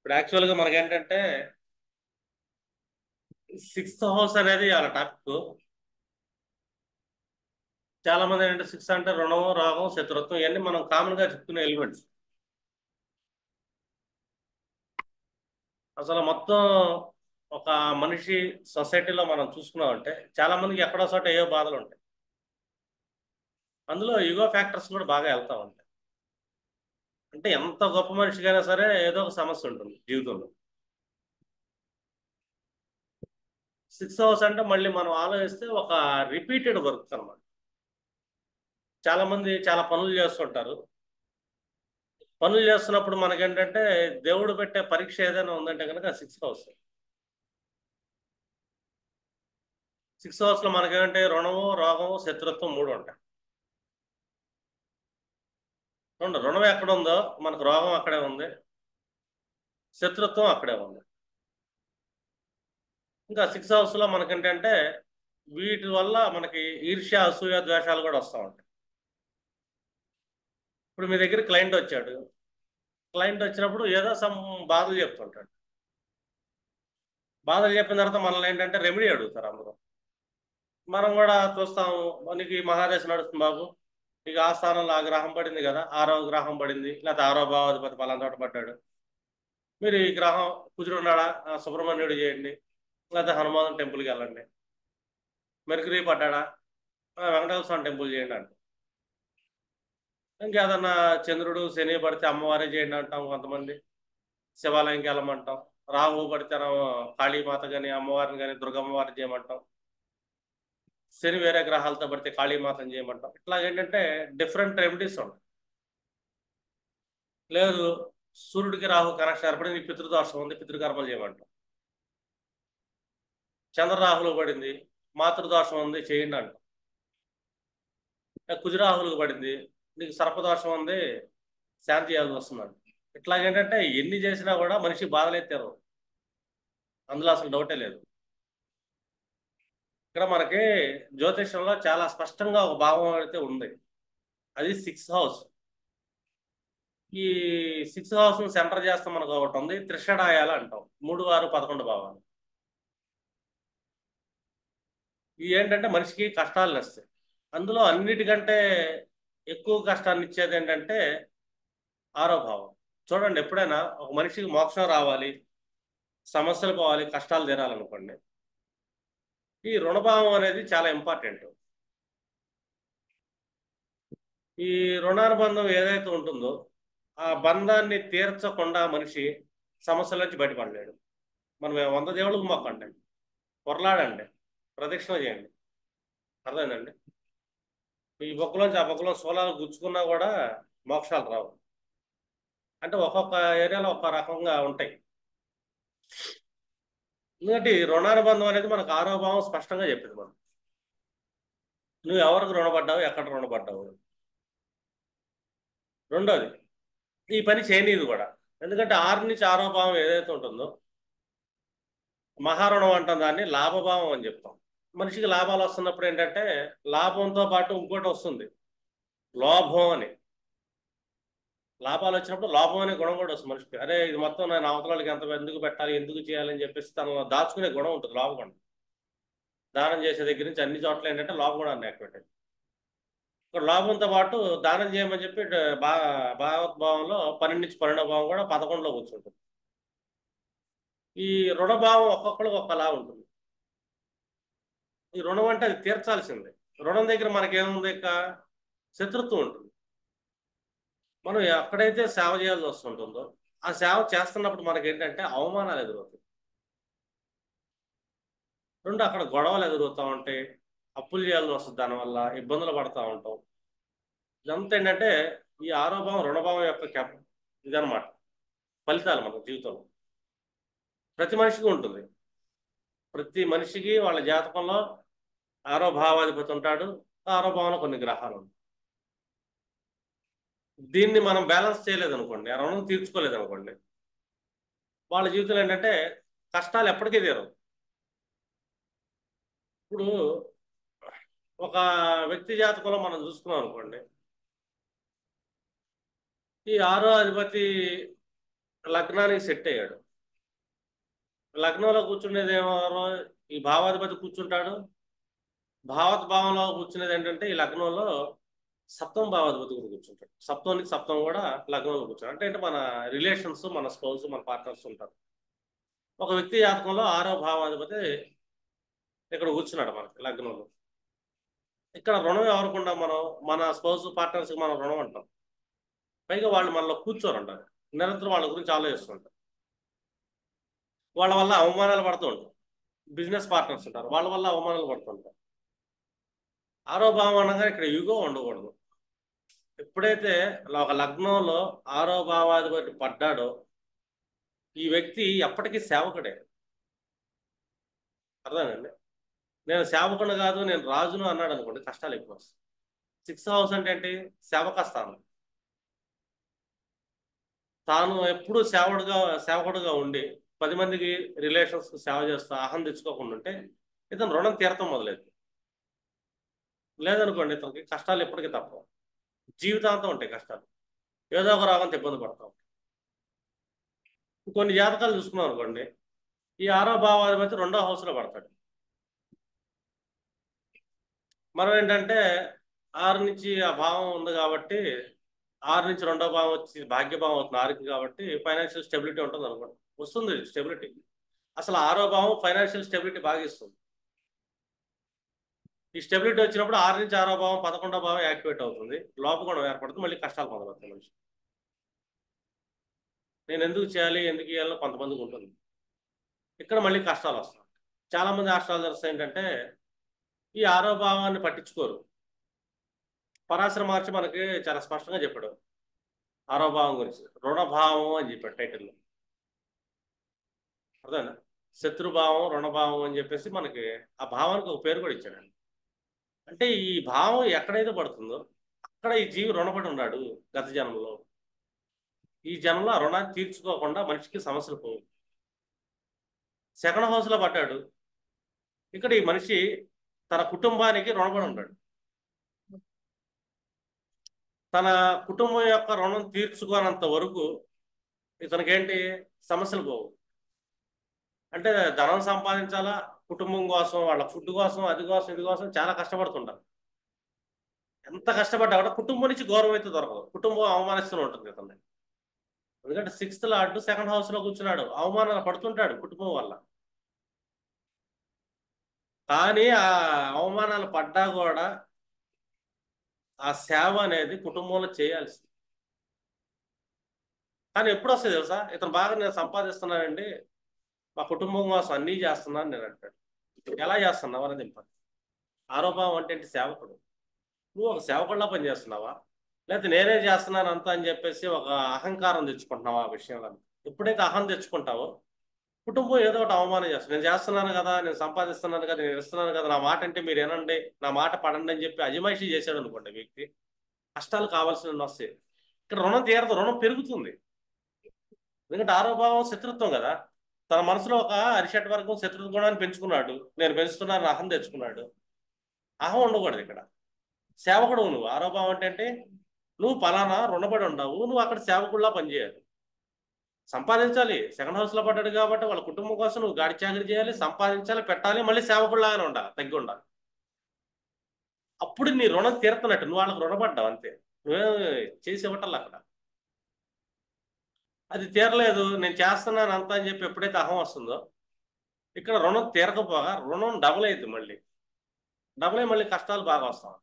ఇప్పుడు యాక్చువల్గా మనకేంటంటే సిక్స్త్ హౌస్ అనేది అలా టాపిక్. చాలా మంది ఏంటంటే సిక్స్ అంటే రుణం, రాగం, శత్రుత్వం ఇవన్నీ మనం కామన్ గా చెప్పుకునే ఎలిమెంట్స్. అసలు మొత్తం ఒక మనిషి సొసైటీలో మనం చూసుకున్నామంటే చాలా మందికి ఎక్కడో చోట ఏవో బాధలు ఉంటాయి. అందులో ఈగో ఫ్యాక్టర్స్ కూడా బాగా వెళ్తా ఉంటాయి. అంటే ఎంత గొప్ప మనిషికైనా సరే ఏదో ఒక సమస్య ఉంటుంది జీవితంలో. సిక్స్ హౌస్ అంటే మళ్ళీ మనం ఆలోచిస్తే ఒక రిపీటెడ్ వర్క్ అన్నమాట. చాలా మంది చాలా పనులు చేస్తుంటారు. పనులు చేస్తున్నప్పుడు మనకేంటంటే దేవుడు పెట్టే పరీక్ష ఏదైనా ఉందంటే కనుక సిక్స్ హౌస్. సిక్స్ హౌస్ లో మనకేంటే రుణము, రోగము, శత్రుత్వం మూడు ఉంటాయి. రుణం ఎక్కడ ఉందో మనకు రోగం అక్కడే ఉంది, శత్రుత్వం అక్కడే ఉంది. ఇంకా సిక్స్ హౌస్ లో మనకేంటంటే వీటి వల్ల మనకి ఈర్ష్య, అసూయ, ద్వేషాలు కూడా వస్తూ ఉంటాయి. ఇప్పుడు మీ దగ్గర క్లయింట్ వచ్చాడు. క్లయింట్ వచ్చినప్పుడు ఏదో సమ్ బాధలు చెప్తుంటాడు. బాధలు చెప్పిన తర్వాత మనల్ని ఏంటంటే రెమెడీ అడుగుతారు అందరూ. మనం కూడా చూస్తాము, మనకి మహాదశ నడుస్తుంది బాబు, ఇక ఆ స్థానంలో ఆ గ్రహం పడింది కదా, ఆరో గ్రహం పడింది, లేకపోతే ఆరో భావాధిపతి పలానా చోట పడ్డాడు, మీరు ఈ గ్రహం కుజుడు ఉన్నాడా, సుబ్రహ్మణ్యుడు చేయండి, లేకపోతే హనుమాన్ టెంపుల్కి వెళ్ళండి. మెర్కురీ పడ్డాడా, వెంకటేశ్వర స్వామి టెంపుల్ చేయండి అంట. ఇంకేదన్నా చంద్రుడు శని పడితే అమ్మవారే చేయండి అంటాం కొంతమంది, శివాలయంకి వెళ్ళమంటాం. రాహు పడితే కాళీమాత కానీ అమ్మవారిని కానీ దుర్గమ్మవారిని చేయమంటాం. శని వేరే గ్రహాలతో పడితే కాళీమాతని చేయమంటాం. ఇట్లాగేంటంటే డిఫరెంట్ రెమెడీస్ ఉంటాయి. లేదు, సూర్యుడికి రాహు కనెక్షన్ ఏర్పడింది, నీ పితృదోషం ఉంది, పితృకర్మలు చేయమంటాం. చంద్రరాహులు పడింది, మాతృదోషం ఉంది, చేయండి అంటాం. కుజరాహులకు పడింది, నీకు సర్పదోషం ఉంది, శాంతి చేయాల్సి వస్తుందంట. ఇట్లాగేంటంటే ఎన్ని చేసినా కూడా మనిషి బాధలెత్తారు, అందులో అసలు డౌటే లేదు. ఇక్కడ మనకి జ్యోతిష్యంలో చాలా స్పష్టంగా ఒక భావం అయితే ఉంది, అది సిక్స్ హౌస్. ఈ సిక్స్ హౌస్ ను సెంటర్ చేస్తాం మనకు ఒకటి ఉంది, త్రిషడాయాలు అంటాం, 3, 6, 11 భావాలు. ఇవి ఏంటంటే మనిషికి కష్టాలు వస్తాయి. అందులో అన్నిటికంటే ఎక్కువ కష్టాన్ని ఇచ్చేది ఏంటంటే ఆరో భావం. చూడండి, ఎప్పుడైనా ఒక మనిషికి మోక్షం రావాలి, సమస్యలు పోవాలి, కష్టాలు తీరాలనుకోండి, ఈ రుణభావం అనేది చాలా ఇంపార్టెంట్. ఈ రుణానుబంధం ఏదైతే ఉంటుందో ఆ బంధాన్ని తీర్చకుండా మనిషి సమస్యల నుంచి బయటపడలేడు. మనం 100 దేవుళ్ళకు మొక్కండి, పొరలాడండి, ప్రదక్షిణ చేయండి, అర్థమైందండి. ఈ బొక్కలోంచి ఆ బొక్కలో సోలాలు గుచ్చుకున్నా కూడా మోక్షాలు రావు. అంటే ఒక్కొక్క ఏరియాలో ఒక్కొక్క రకంగా ఉంటాయి. ఎందుకంటే ఈ రుణానుబంధం అనేది మనకు ఆరో భావం స్పష్టంగా చెప్పింది మనం. నువ్వు ఎవరికి రుణపడ్డావు, ఎక్కడ రుణపడ్డావు. రెండోది, ఈ పని చేయనీది కూడా. ఎందుకంటే 6 నుంచి ఆరో భావం ఏదైతే ఉంటుందో మహారుణం అంటాం, దాన్ని లాభభావం అని చెప్తాం. మనిషికి లాభాలు వస్తున్నప్పుడు ఏంటంటే లాభంతో పాటు ఇంకోటి వస్తుంది, లోభం అని. లాభాలు వచ్చినప్పుడు లోభం అనే గుణం కూడా వస్తుంది మనిషికి. అరే ఇది మొత్తం నేను అవతలకి ఎంత ఎందుకు పెట్టాలి, ఎందుకు చేయాలని చెప్పేసి తనలో దాచుకునే గుణం ఉంటుంది, లోభగుణం. దానం చేసే దగ్గర నుంచి అన్ని చోట్ల ఏంటంటే లోభగుణాన్ని యాక్టివేట్. ఇక్కడ లోభంతో పాటు దానం చేయమని చెప్పి బా భావోద్భావంలో 12 నుంచి 12వ భావం కూడా 11లో కూర్చుంటుంది. ఈ రుణభావం ఒక్కొక్కరికి ఒక్కలా ఉంటుంది. ఈ రుణం అంటే అది తీర్చాల్సిందే. రుణం దగ్గర మనకేముంది, ఇక శత్రుత్వం ఉంటుంది. మనం ఎక్కడైతే సేవ చేయాల్సి వస్తుంటుందో ఆ సేవ చేస్తున్నప్పుడు మనకి ఏంటంటే అవమానాలు ఎదురవుతాయి. రెండు, అక్కడ గొడవలు ఎదురవుతూ ఉంటాయి, అప్పులు చేయాల్సి వస్తుంది, దానివల్ల ఇబ్బందులు పడుతూ ఉంటాం. ఇదంతా ఏంటంటే ఈ ఆరోభావం రుణభావం యొక్క ఇదనమాట, ఫలితాలు మన జీవితంలో ప్రతి మనిషికి ఉంటుంది. ప్రతి మనిషికి వాళ్ళ జాతకంలో ఆరో భావాధిపతి ఉంటాడు, ఆరో భావంలో కొన్ని గ్రహాలు ఉంటాయి. దీన్ని మనం బ్యాలెన్స్ చేయలేదనుకోండి, ఆ రుణం తీర్చుకోలేదనుకోండి, వాళ్ళ జీవితంలో ఏంటంటే కష్టాలు ఎప్పటికీ తీరవు. ఇప్పుడు ఒక వ్యక్తి జాతకంలో మనం చూసుకున్నాం అనుకోండి, ఈ ఆరో అధిపతి లగ్నానికి సెట్ అయ్యాడు. లగ్నంలో కూర్చునేది ఏమో, ఈ భావాధిపతి కూర్చుంటాడు. భావంలో కూర్చునేది ఏంటంటే ఈ లగ్నంలో సప్తమ భావాధిపతి కూడా కూర్చుంటాడు. సప్తమానికి సప్తం కూడా లగ్నంలో కూర్చుంటాడు. అంటే మన రిలేషన్స్, మన స్పౌస్, మన పార్ట్నర్స్ ఉంటారు. ఒక వ్యక్తి జాతకంలో 6వ భావాధిపతి ఇక్కడ కూర్చున్నాడు మనకి లగ్నంలో. ఇక్కడ రుణం ఎవరుకుంటాం మనం? మన స్పౌస్, పార్ట్నర్స్కి మనం రుణం అంటాం. పైగా వాళ్ళు మనలో కూర్చోరంటారు, నిరంతరం వాళ్ళ గురించి ఆలోచిస్తుంటారు. వాళ్ళ వల్ల అవమానాలు పడుతూ ఉంటారు. బిజినెస్ పార్ట్నర్స్ ఉంటారు, వాళ్ళ వల్ల అవమానాలు పడుతుంటారు. 6వ భావం అనగా ఇక్కడ యుగో ఉండకూడదు. ఎప్పుడైతే ఒక లగ్నంలో 6వ భావాధిపతి పడ్డాడో ఈ వ్యక్తి ఎప్పటికీ సేవకుడే. అర్థమేనండి? నేను సేవకుడు కాదు, నేను రాజును అన్నాడు అనుకోండి, కష్టాలు ఎక్కువ వస్తాయి. 6th హౌస్ అంటే ఏంటి? సేవక స్థానం. తాను ఎప్పుడూ సేవకుడుగా ఉండి 10 మందికి రిలేషన్స్ సేవ చేస్తూ అహం తెచ్చుకోకుండా ఉంటే ఇతను రుణం తీరతం మొదలైంది. లేదనుకోండి, ఇతనికి కష్టాలు ఎప్పటికీ తప్పవు. జీవితాంతం ఉంటాయి కష్టాలు. ఏదో ఒక రోగంతో ఇబ్బంది పడతాం. కొన్ని జాతకాలు చూసుకున్నాం అనుకోండి, ఈ 6వ భావాధిపతి 2వ హౌస్లో పడతాడు. మనం ఏంటంటే 6 నుంచి ఆ భావం ఉంది కాబట్టి 6 నుంచి 2వ భావం వచ్చి భాగ్యభావం అవుతుంది 6కి, కాబట్టి ఫైనాన్షియల్ స్టెబిలిటీ ఉంటుంది అనుకోండి. వస్తుంది స్టెబిలిటీ. అసలు 6వ భావం ఫైనాన్షియల్ స్టెబిలిటీ బాగా ఇస్తుంది. ఈ స్టెబిలిటీ వచ్చినప్పుడు 6 నుంచి 6వ భావం 11వ భావం యాక్టివేట్ అవుతుంది, లోపగుణం ఏర్పడుతుంది, మళ్ళీ కష్టాలు మొదలవుతాయి మనిషి. నేను ఎందుకు చేయాలి, ఎందుకు చేయాలో కొంతమందికి ఉంటుంది. ఇక్కడ మళ్ళీ కష్టాలు వస్తాయి. చాలా మంది ఆస్ట్రాలజర్స్ ఏంటంటే ఈ 6వ భావాన్ని పట్టించుకోరు. పరాశర మహర్షి మనకి చాలా స్పష్టంగా చెప్పాడు 6వ భావం గురించి. రుణభావం అని చెప్పాడు టైటిల్లో. అర్థమైనా? శత్రుభావం, రుణభావం అని చెప్పేసి మనకి ఆ భావానికి ఒక పేరు కూడా ఇచ్చాడు. అంటే ఈ భావం ఎక్కడైతే పడుతుందో అక్కడ ఈ జీవి రుణపడి ఉన్నాడు గత జన్మలో. ఈ జన్మలో ఆ రుణాన్ని తీర్చుకోకుండా మనిషికి సమస్యలు పోవు. 2nd హౌస్లో పడ్డాడు. ఇక్కడ ఈ మనిషి తన కుటుంబానికి రుణపడి ఉంటాడు. తన కుటుంబం యొక్క రుణం తీర్చుకోనంత వరకు ఇతనికేంటి సమస్యలు పోవు. అంటే ధనం సంపాదించాలా, కుటుంబం కోసం, వాళ్ళ ఫుడ్ కోసం, అది కోసం, ఇది కోసం చాలా కష్టపడుతుంటారు. ఎంత కష్టపడ్డా కూడా కుటుంబం నుంచి గౌరవం అయితే దొరకదు. కుటుంబం అవమానిస్తూనే ఉంటుంది ఇతన్ని. ఎందుకంటే 6th లార్డ్ 2nd హౌస్లో కూర్చున్నాడు, అవమానాలు పడుతుంటాడు కుటుంబం వల్ల. కానీ ఆ అవమానాలు పడ్డా కూడా ఆ సేవ అనేది కుటుంబంలో చేయాల్సింది. కానీ ఎప్పుడు వస్తుంది తెలుసా? ఇతను బాగా నేను సంపాదిస్తున్నానండి, మా కుటుంబం కోసం అన్నీ చేస్తున్నాను నేను అంటాడు. ఎలా చేస్తున్నావు అనేది ఇంపార్టెంట్. 6వ భావం అంటే ఏంటి? సేవకుడు. నువ్వు ఒక సేవకుడిలా పనిచేస్తున్నావా, లేకపోతే నేనే చేస్తున్నాను అంతా అని చెప్పేసి ఒక అహంకారం తెచ్చుకుంటున్నావా? ఆ విషయంలో ఎప్పుడైతే అహం తెచ్చుకుంటావో కుటుంబం ఏదో ఒకటి అవమానం చేస్తుంది. నేను చేస్తున్నాను కదా, నేను సంపాదిస్తున్నాను కదా, నేను ఇస్తున్నాను కదా, నా మాట అంటే మీరు ఏనండి, నా మాట పడండి అని చెప్పి అజమాయిషీ చేశాడు అనుకోండి వ్యక్తి, కష్టాలు కావాల్సిన వస్తాయి. ఇక్కడ రుణం తీరదు, రుణం పెరుగుతుంది. ఎందుకంటే 6వ భావం శత్రుత్వం కదా. తన మనసులో ఒక అరిషట్ వర్గం శత్రుత్వ గుణాన్ని పెంచుకున్నాడు, నేను పెంచుతున్నాను అహం తెచ్చుకున్నాడు. అహం ఉండకూడదు ఇక్కడ. సేవకుడు నువ్వు. 6వ భావం అంటే నువ్వు పలానా రుణపడి ఉండవు, నువ్వు అక్కడ సేవకుడిలా పనిచేయాలి, సంపాదించాలి. 2nd హౌస్లో పడ్డాడు కాబట్టి వాళ్ళ కుటుంబం కోసం నువ్వు గాడి చాకరీ చేయాలి, సంపాదించాలి, పెట్టాలి, మళ్ళీ సేవకుడిలాగానే ఉండాలి, తగ్గి ఉండాలి. అప్పుడు నీ రుణం తీరుతున్నట్టు. నువ్వు వాళ్ళకి రుణపడ్డావు అంతే, నువ్వే చేసి ఇవ్వటం అక్కడ. అది తీరలేదు, నేను చేస్తున్నాను అంతా అని చెప్పి ఎప్పుడైతే అహం వస్తుందో ఇక్కడ రుణం తీరకపోగా రుణం డబుల్ అయింది. మళ్ళీ మళ్ళీ కష్టాలు బాగా వస్తాం.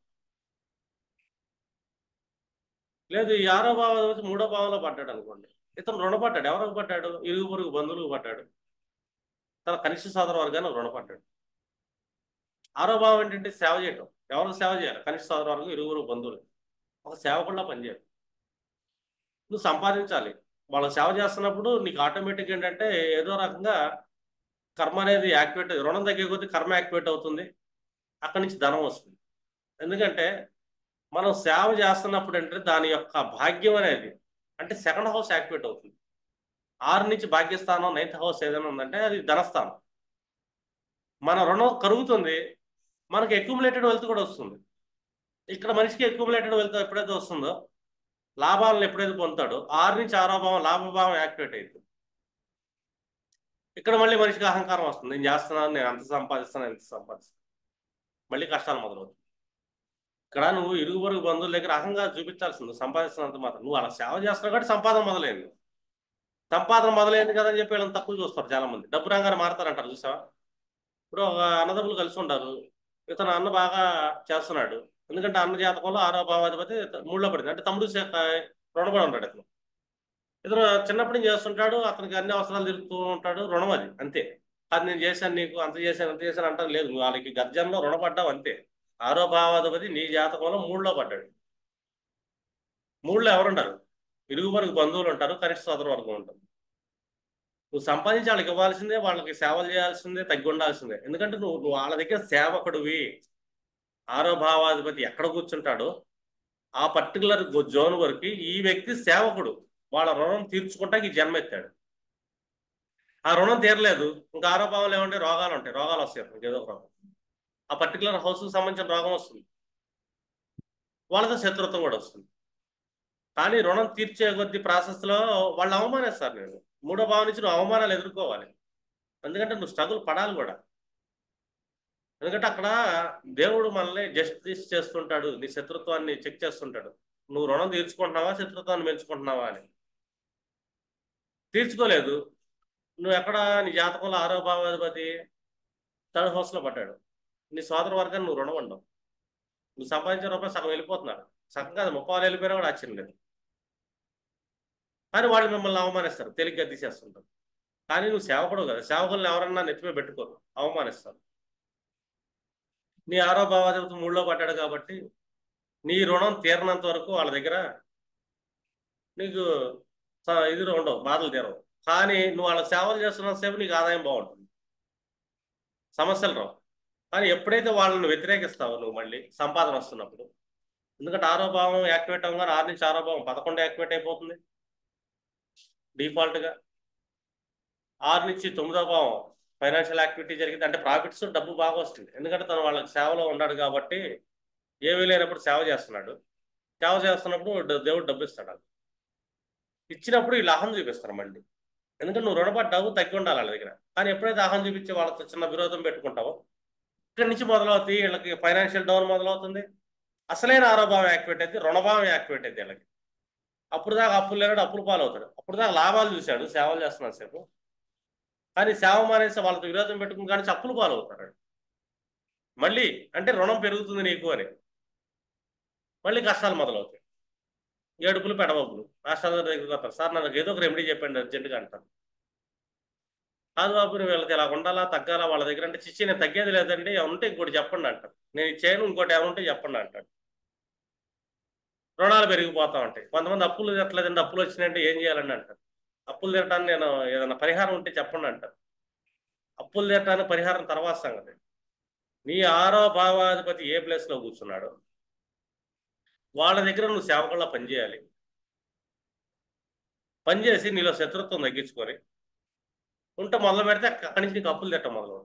లేదు, ఈ 6వ భావం వచ్చి 3వ భావంలో పడ్డాడు అనుకోండి, ఇతను రుణపడ్డాడు. ఎవరికి పడ్డాడు? ఇరుగు పొరుగు బంధువులకు పడ్డాడు, తన కనిష్ట సోదర వర్గానికి రుణపడ్డాడు. 6వ భావం ఏంటంటే సేవ చేయటం. ఎవరికి సేవ చేయాలి? కనిష్ట సోదర వర్గం, ఇరుగురు బంధువులు. ఒక సేవకుడిలా పనిచేయాలి. నువ్వు సంపాదించాలి. వాళ్ళకి సేవ చేస్తున్నప్పుడు నీకు ఆటోమేటిక్ ఏంటంటే ఏదో రకంగా కర్మ అనేది యాక్టివేట్, రుణం తగ్గే కొద్దీ కర్మ యాక్టివేట్ అవుతుంది, అక్కడి నుంచి ధనం వస్తుంది. ఎందుకంటే మనం సేవ చేస్తున్నప్పుడు అంటే దాని యొక్క భాగ్యం అనేది అంటే 2nd హౌస్ యాక్టివేట్ అవుతుంది. 6 నుంచి భాగ్యస్థానం, 9th హౌస్ ఏదైనా ఉందంటే అది ధనస్థానం. మన రుణం కరుగుతుంది, మనకి అక్యుములేటెడ్ వెల్త్ కూడా వస్తుంది. ఇక్కడ మనిషికి అక్యుములేటెడ్ వెల్త్ ఎప్పుడైతే వస్తుందో లాభాలను ఎప్పుడైతే పొందుతాడో 6 నుంచి 6వ భావం లాభభావం యాక్టివేట్ అవుతుంది. ఇక్కడ మళ్ళీ మనిషికి అహంకారం వస్తుంది. నేను చేస్తున్నాను, నేను అంత సంపాదిస్తాను, ఎంత సంపాదిస్తాను, మళ్ళీ కష్టాలు మొదలవుతాయి. ఇక్కడ నువ్వు ఇరుగు పొరుగు బంధువుల దగ్గర అహంకారం చూపించాల్సింది. నువ్వు మాత్రం నువ్వు అలా సేవ చేస్తున్నావు కాబట్టి సంపాదన మొదలైంది. సంపాదన మొదలైంది కదా అని చెప్పి వీళ్ళని తక్కువ చూస్తారు చాలా మంది. డబ్బు రంగాన్ని మారతారంటారు చూసావా. ఇప్పుడు ఒక అన్నదమ్ములు కలిసి ఉంటారు. ఇతను అన్న బాగా చేస్తున్నాడు. ఎందుకంటే అన్న జాతకంలో 6వ భావాధిపతి 3లో పడింది. అంటే తమ్ముడు రుణపడి ఉంటాడు ఇతను. ఇతను చిన్నప్పటి నుంచి చేస్తుంటాడు. అతనికి అన్ని అవసరాలు తిరుగుతూ ఉంటాడు. రుణం అది అంతే. అది నేను చేశాను, నీకు అంత చేశాను, అంత చేశాను అంటారు లేదు. నువ్వు వాళ్ళకి గర్జనలో రుణపడ్డావు అంతే. 6వ భావాధిపతి నీ జాతకంలో 3లో పడ్డాడు. 3లో ఎవరుంటారు? ఇరుగు పొరుగు బంధువులు ఉంటారు, కనిష్ట సోదర వర్గం ఉంటారు. నువ్వు సంపాదించి వాళ్ళకి ఇవ్వాల్సిందే, వాళ్ళకి సేవలు చేయాల్సిందే, తగ్గి ఉండాల్సిందే. ఎందుకంటే నువ్వు వాళ్ళ దగ్గర సేవకుడివి. 6వ భావాధిపతి ఎక్కడ కూర్చుంటాడో ఆ పర్టికులర్ జోన్ వరకు ఈ వ్యక్తి సేవకుడు. వాళ్ళ రుణం తీర్చుకుంటాకి జన్మ ఎత్తాడు. ఆ రుణం తీరలేదు, ఇంకా 6వ భావంలో ఏమంటే రోగాలు ఉంటాయి. రోగాలు వస్తాయి, ఏదో ఒక రోగం. ఆ పర్టికులర్ హౌస్కి సంబంధించిన రోగం వస్తుంది. వాళ్ళతో శత్రుత్వం కూడా వస్తుంది. కానీ రుణం తీర్చే కొద్ది ప్రాసెస్లో వాళ్ళు అవమానిస్తారు. నేను 3వ భావం నుంచి నువ్వు అవమానాలు ఎదుర్కోవాలి. ఎందుకంటే నువ్వు స్ట్రగుల్ పడాలి కూడా. ఎందుకంటే అక్కడ దేవుడు మనల్ని జస్టిస్ చేస్తుంటాడు. నీ శత్రుత్వాన్ని చెక్ చేస్తుంటాడు. నువ్వు రుణం తీర్చుకుంటున్నావా, శత్రుత్వాన్ని పెంచుకుంటున్నావా అని. తీర్చుకోలేదు. నువ్వు ఎక్కడ నీ జాతకంలో 6వ భావాధిపతి 3rd హౌస్లో పడ్డాడు. నీ సోదర వర్గాన్ని నువ్వు రుణం ఉండవు. నువ్వు సంపాదించిన రూపాయలు సగం వెళ్ళిపోతున్నాడు. సగం కాదు, 30 వెళ్ళిపోయినా కూడా ఆశ్చర్యం లేదు. కానీ వాళ్ళు మిమ్మల్ని అవమానిస్తారు, తేలిగ్గా తీసేస్తుంటారు. కానీ నువ్వు సేవకుడు కదా. సేవకులను ఎవరన్నా నెత్తిమే పెట్టుకోరు, అవమానిస్తారు. నీ 6వ భావాధిపతి 3లో పడ్డాడు కాబట్టి నీ రుణం తీరనంత వరకు వాళ్ళ దగ్గర నీకు ఇది ఉండవు, బాధలు తీరవు. కానీ నువ్వు వాళ్ళ సేవలు చేస్తున్నంతసేపు నీకు ఆదాయం బాగుంటుంది, సమస్యలు రావు. కానీ ఎప్పుడైతే వాళ్ళని వ్యతిరేకిస్తావో నువ్వు మళ్ళీ సంపాదన వస్తున్నప్పుడు, ఎందుకంటే 6వ భావం యాక్టివేట్ అవ్వగానే 6 నుంచి 6వ భావం 11 యాక్టివేట్ అయిపోతుంది డిఫాల్ట్గా. 6 నుంచి 9వ భావం ఫైనాన్షియల్ యాక్టివిటీ జరిగింది. అంటే ప్రాఫిట్స్, డబ్బు బాగా వస్తుంది. ఎందుకంటే తను వాళ్ళకి సేవలో ఉన్నాడు కాబట్టి, ఏమీ లేనప్పుడు సేవ చేస్తున్నాడు. సేవ చేస్తున్నప్పుడు దేవుడు డబ్బు ఇస్తాడు. ఇచ్చినప్పుడు వీళ్ళు అహం చూపిస్తారు మళ్ళీ. ఎందుకంటే నువ్వు రుణపడ్డావు, తగ్గి ఉండాలి వాళ్ళ దగ్గర. కానీ ఎప్పుడైతే అహం చూపించి వాళ్ళతో చిన్న విరోధం పెట్టుకుంటావో ఇక్కడి నుంచి మొదలవుతాయి వీళ్ళకి. ఫైనాన్షియల్ డౌన్ మొదలవుతుంది. అసలైన 6వ భావం యాక్టివేట్ అయితే రుణభావం యాక్టివేట్ అయితే వీళ్ళకి. అప్పుడు దాకా అప్పులు లేనాడు, అప్పులు పాలవుతాడు. అప్పుడు దాకా లాభాలు చూశాడు సేవలు చేస్తున్నాడు సేపు. కానీ సేవ మానేసి వాళ్ళతో విరోధం పెట్టుకుని కానీ అప్పులు పాలవుతాడు మళ్ళీ. అంటే రుణం పెరుగుతుంది నీకు అని మళ్ళీ కష్టాలు మొదలవుతాయి. ఏడుపులు, పెడవప్పులు. మాస్టర్ దగ్గరికి వస్తారు, సార్ నాకు ఏదో ఒక రెమెడీ చెప్పండి అర్జెంటుగా అంటారు. కాదు బాబు, నువ్వు వీళ్ళకి ఇలా ఉండాలా, తగ్గాలా వాళ్ళ దగ్గర. అంటే చిచ్చి నేను తగ్గేది లేదండి, ఉంటే ఇంకోటి చెప్పండి అంటారు. నేను చేయను, ఇంకోటి ఏమైనా ఉంటే చెప్పండి అంటాడు. రుణాలు పెరిగిపోతా ఉంటాయి. కొంతమంది అప్పులు తిట్టలేదండి, అప్పులు వచ్చినాయంటే ఏం చేయాలండి అంటారు. అప్పులు తిట్టడానికి నేను ఏదైనా పరిహారం ఉంటే చెప్పండి అంటారు. అప్పులు తిట్టడానికి పరిహారం తర్వాత సంగతి. నీ 6వ భావాధిపతి ఏ ప్లేస్లో కూర్చున్నాడు, వాళ్ళ దగ్గర నువ్వు సేవకుల్లా పనిచేయాలి. పనిచేసి నీలో శత్రుత్వం తగ్గించుకొని ఉంటే మొదలు పెడితే అక్కడి నుంచి నీకు అప్పులు తిట్టడం మొదలు.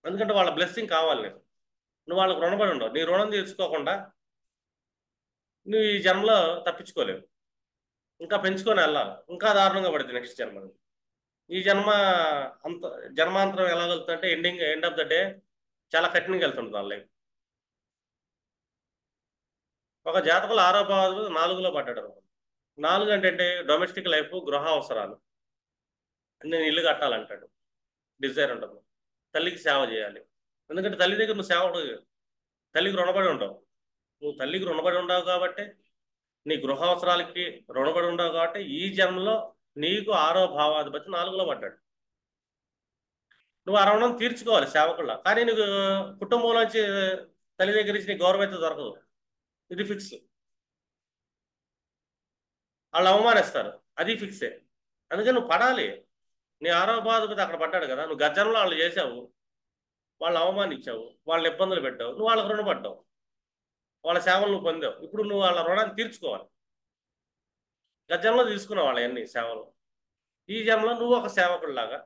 ఎందుకంటే వాళ్ళ బ్లెస్సింగ్ కావాలి నీకు. నువ్వు వాళ్ళకు రుణపడి ఉండవు. నీ రుణం తీర్చుకోకుండా నువ్వు ఈ జన్మలో తప్పించుకోలేవు. ఇంకా పెంచుకొని వెళ్ళాలి. ఇంకా దారుణంగా పడుతుంది నెక్స్ట్ జన్మ. ఈ జన్మ అంత జన్మాంతరం ఎలా వెళ్తుందంటే ఎండ్ ఆఫ్ ద డే చాలా కఠినంగా వెళ్తుంటుంది వాళ్ళ లైఫ్. ఒక జాతకులు 6వ భావాధిపతి 4లో పడ్డాడు. 4 అంటే డొమెస్టిక్ లైఫ్, గృహ అవసరాలు. నేను ఇల్లు కట్టాలంటాడు, డిజైర్ ఉంటుంది. తల్లికి సేవ చేయాలి. ఎందుకంటే తల్లి దగ్గర నువ్వు సేవకుడు, తల్లికి రుణపడి ఉండవు. నువ్వు తల్లికి రుణపడి ఉండవు కాబట్టి, నీ గృహ అవసరాలకి రుణపడి ఉండవు కాబట్టి ఈ జన్మలో నీకు 6వ భావాధిపతి 4లో పడ్డాడు. నువ్వు ఆ రుణం తీర్చుకోవాలి సేవకుల్లా. కానీ నీకు కుటుంబంలోంచి తల్లి దగ్గర నుంచి నీ గౌరవం అయితే దొరకదు. ఇది ఫిక్స్. వాళ్ళు అవమానిస్తారు, అది ఫిక్సే. అందుకని నువ్వు పడాలి. నీ 6వ భావాధిపతి అక్కడ పడ్డాడు కదా, నువ్వు గర్జనలో వాళ్ళు చేసావు, వాళ్ళు అవమానించావు, వాళ్ళని ఇబ్బందులు పెట్టావు, నువ్వు వాళ్ళకి రుణపడ్డావు, వాళ్ళ సేవలు నువ్వు పొందావు. ఇప్పుడు నువ్వు వాళ్ళ రుణాన్ని తీర్చుకోవాలి. గర్జనలో తీసుకున్నావు వాళ్ళ అన్ని సేవలు. ఈ జన్మలో నువ్వు ఒక సేవకుడిలాగా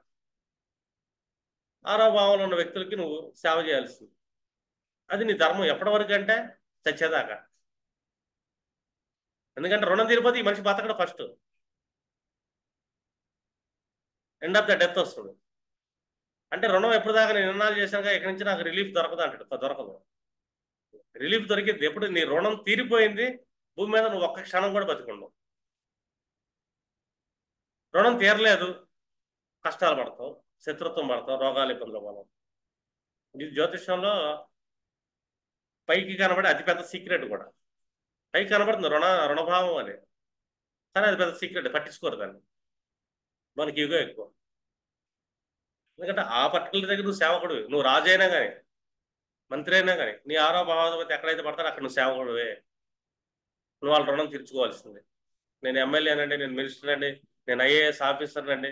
6వ భావంలో ఉన్న వ్యక్తులకి నువ్వు సేవ చేయాల్సింది. అది నీ ధర్మం. ఎప్పటి వరకు అంటే చచ్చేదాకా. ఎందుకంటే రుణం తీరిపోతే ఈ మనిషి బతకడం first, end of the death వస్తుంది. అంటే రుణం ఎప్పుడు దాకా నేను నిర్ణయాలు చేశాక ఇక్కడి నుంచి నాకు రిలీఫ్ దొరకదు అంటాడు. దొరకదు. రిలీఫ్ దొరికింది ఎప్పుడు నీ రుణం తీరిపోయింది, భూమి మీద నువ్వు ఒక్క క్షణం కూడా బతికుండవు. రుణం తీరలేదు, కష్టాలు పడతావు, శత్రుత్వం పడతావు, రోగాలు ఇబ్బందులు పడతావు. ఇది జ్యోతిష్యంలో పైకి కనబడే అతిపెద్ద సీక్రెట్ కూడా. పైకి కనబడుతుంది రుణభావం అని, కానీ అది పెద్ద సీక్రెట్, పట్టించుకోరు దాన్ని. మనకి ఇగో ఎక్కువ. ఎందుకంటే ఆ పర్టికులర్ దగ్గర నువ్వు సేవకుడు, నువ్వు రాజు అయినా కానీ మంత్రి అయినా కానీ నీ ఆరో భావాధిపతి ఎక్కడైతే పడతారో అక్కడ నువ్వు సేవకుడువే. నువ్వు వాళ్ళ రుణం తీర్చుకోవాల్సిందే. నేను ఎమ్మెల్యేనండి, నేను మినిస్టర్ అండి, నేను ఐఏఎస్ ఆఫీసర్ అండి,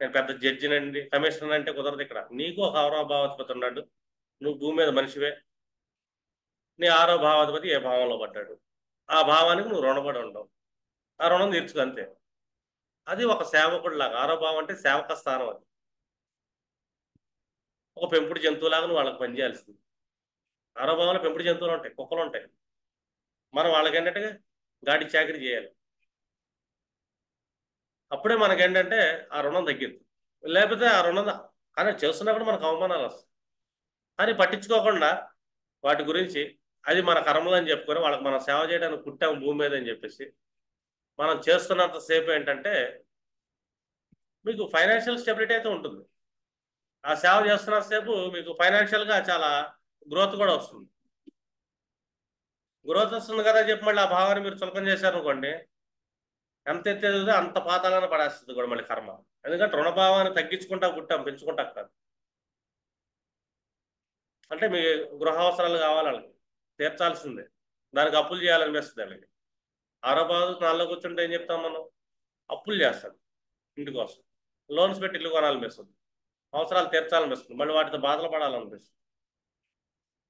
నేను పెద్ద జడ్జినండి, కమిషనర్ అంటే కుదరదు. ఇక్కడ నీకు ఒక ఆరో భావాధిపతి ఉన్నాడు, నువ్వు భూమి మీద మనిషివే. నీ ఆరో భావాధిపతి ఏ భావంలో పడ్డాడు, ఆ భావానికి నువ్వు రుణపడి ఉండవు, ఆ రుణం తీర్చుకు అంతే. అది ఒక సేవకుడు లాగా. ఆరో భావం అంటే సేవక స్థానం. అది ఒక పెంపుడు జంతువులాగా నువ్వు వాళ్ళకి పనిచేయాల్సింది. ఆరో భావంలో పెంపుడు జంతువులు ఉంటాయి, కుక్కలు ఉంటాయి. మనం వాళ్ళకి ఏంటంటే గాడి చాకరీ చేయాలి. అప్పుడే మనకేంటంటే ఆ రుణం తగ్గింది. లేకపోతే ఆ రుణం కానీ చేస్తున్నప్పుడు మనకు అవమానాలు వస్తాయి. కానీ పట్టించుకోకుండా వాటి గురించి అది మన కర్మలు అని చెప్పుకొని వాళ్ళకి మనం సేవ చేయడానికి పుట్టాము భూమి మీద అని చెప్పేసి మనం చేస్తున్నంత సేపు ఏంటంటే మీకు ఫైనాన్షియల్ స్టెబిలిటీ అయితే ఉంటుంది. ఆ సేవ చేస్తున్నంత సేపు మీకు ఫైనాన్షియల్గా చాలా గ్రోత్ కూడా వస్తుంది. గ్రోత్ వస్తుంది కదా చెప్పి మళ్ళీ ఆ భావాన్ని మీరు చులకం చేశారనుకోండి, ఎంత ఎత్తేదో అంత పాతాలను పడేస్తుంది కూడా మళ్ళీ కర్మ. ఎందుకంటే రుణభావాన్ని తగ్గించుకుంటా పుట్టాం, పెంచుకుంటా కాదు. అంటే మీ గృహ అవసరాలు కావాలి వాళ్ళకి, తీర్చాల్సిందే. దానికి అప్పులు చేయాలనిపిస్తుంది వాళ్ళకి. ఆరో బాధ నాలో కూర్చుంటే ఏం చెప్తాం మనం, అప్పులు చేస్తాడు ఇంటి కోసం, లోన్స్ పెట్టి ఇల్లు కొనాలనిపిస్తుంది, అవసరాలు తీర్చాలనిపిస్తుంది, మళ్ళీ వాటితో బాధలు పడాలనిపిస్తుంది.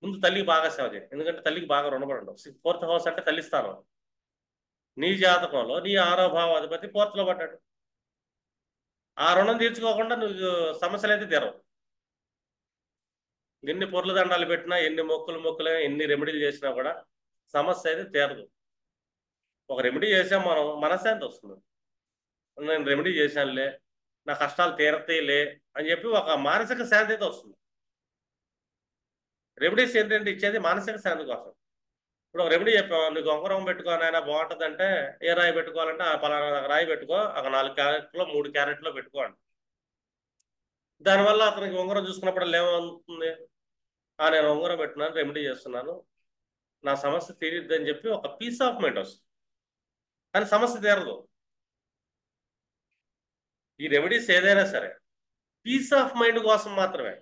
ముందు తల్లికి బాగా సేవ చేయాలి, ఎందుకంటే తల్లికి బాగా రుణపడి ఉండవు. 4th హౌస్ అంటే తల్లి స్థానం. నీ జాతకంలో నీ ఆరో భావాధిపతి 4th లో పడ్డాడు. ఆ రుణం తీర్చుకోకుండా నువ్వు సమస్యలు అయితే తీరవు. ఎన్ని పొర్ల దండాలు పెట్టినా, ఎన్ని మొక్కులు ఎన్ని రెమెడీలు చేసినా కూడా సమస్య అయితే తీరదు. ఒక రెమెడీ చేసాం మనం, మనశ్శాంతి వస్తుంది. నేను రెమెడీ చేశానులే, నా కష్టాలు తీరతాయిలే అని చెప్పి ఒక మానసిక శాంతి అయితే వస్తుంది. రెమెడీస్ ఏంటంటే ఇచ్చేది మానసిక శాంతి కోసం. ఇప్పుడు ఒక రెమెడీ చెప్పాం, నీకు ఉంగరం పెట్టుకోని అయినా బాగుంటుంది అంటే, ఏ రాయి పెట్టుకోవాలంటే ఆ పలానా రాయి పెట్టుకో, ఒక 4 క్యారెట్లో 3 క్యారెట్లో పెట్టుకోండి. దానివల్ల అతనికి ఉంగరం చూసుకున్నప్పుడు ఏమవుతుంది, నేను ఉంగరం పెట్టున్నాను, రెమెడీ చేస్తున్నాను, నా సమస్య తీరిద్దని చెప్పి ఒక పీస్ ఆఫ్ మైండ్ వస్తుంది. కానీ సమస్య తీరదు. ఈ రెమెడీస్ ఏదైనా సరే పీస్ ఆఫ్ మైండ్ కోసం మాత్రమే.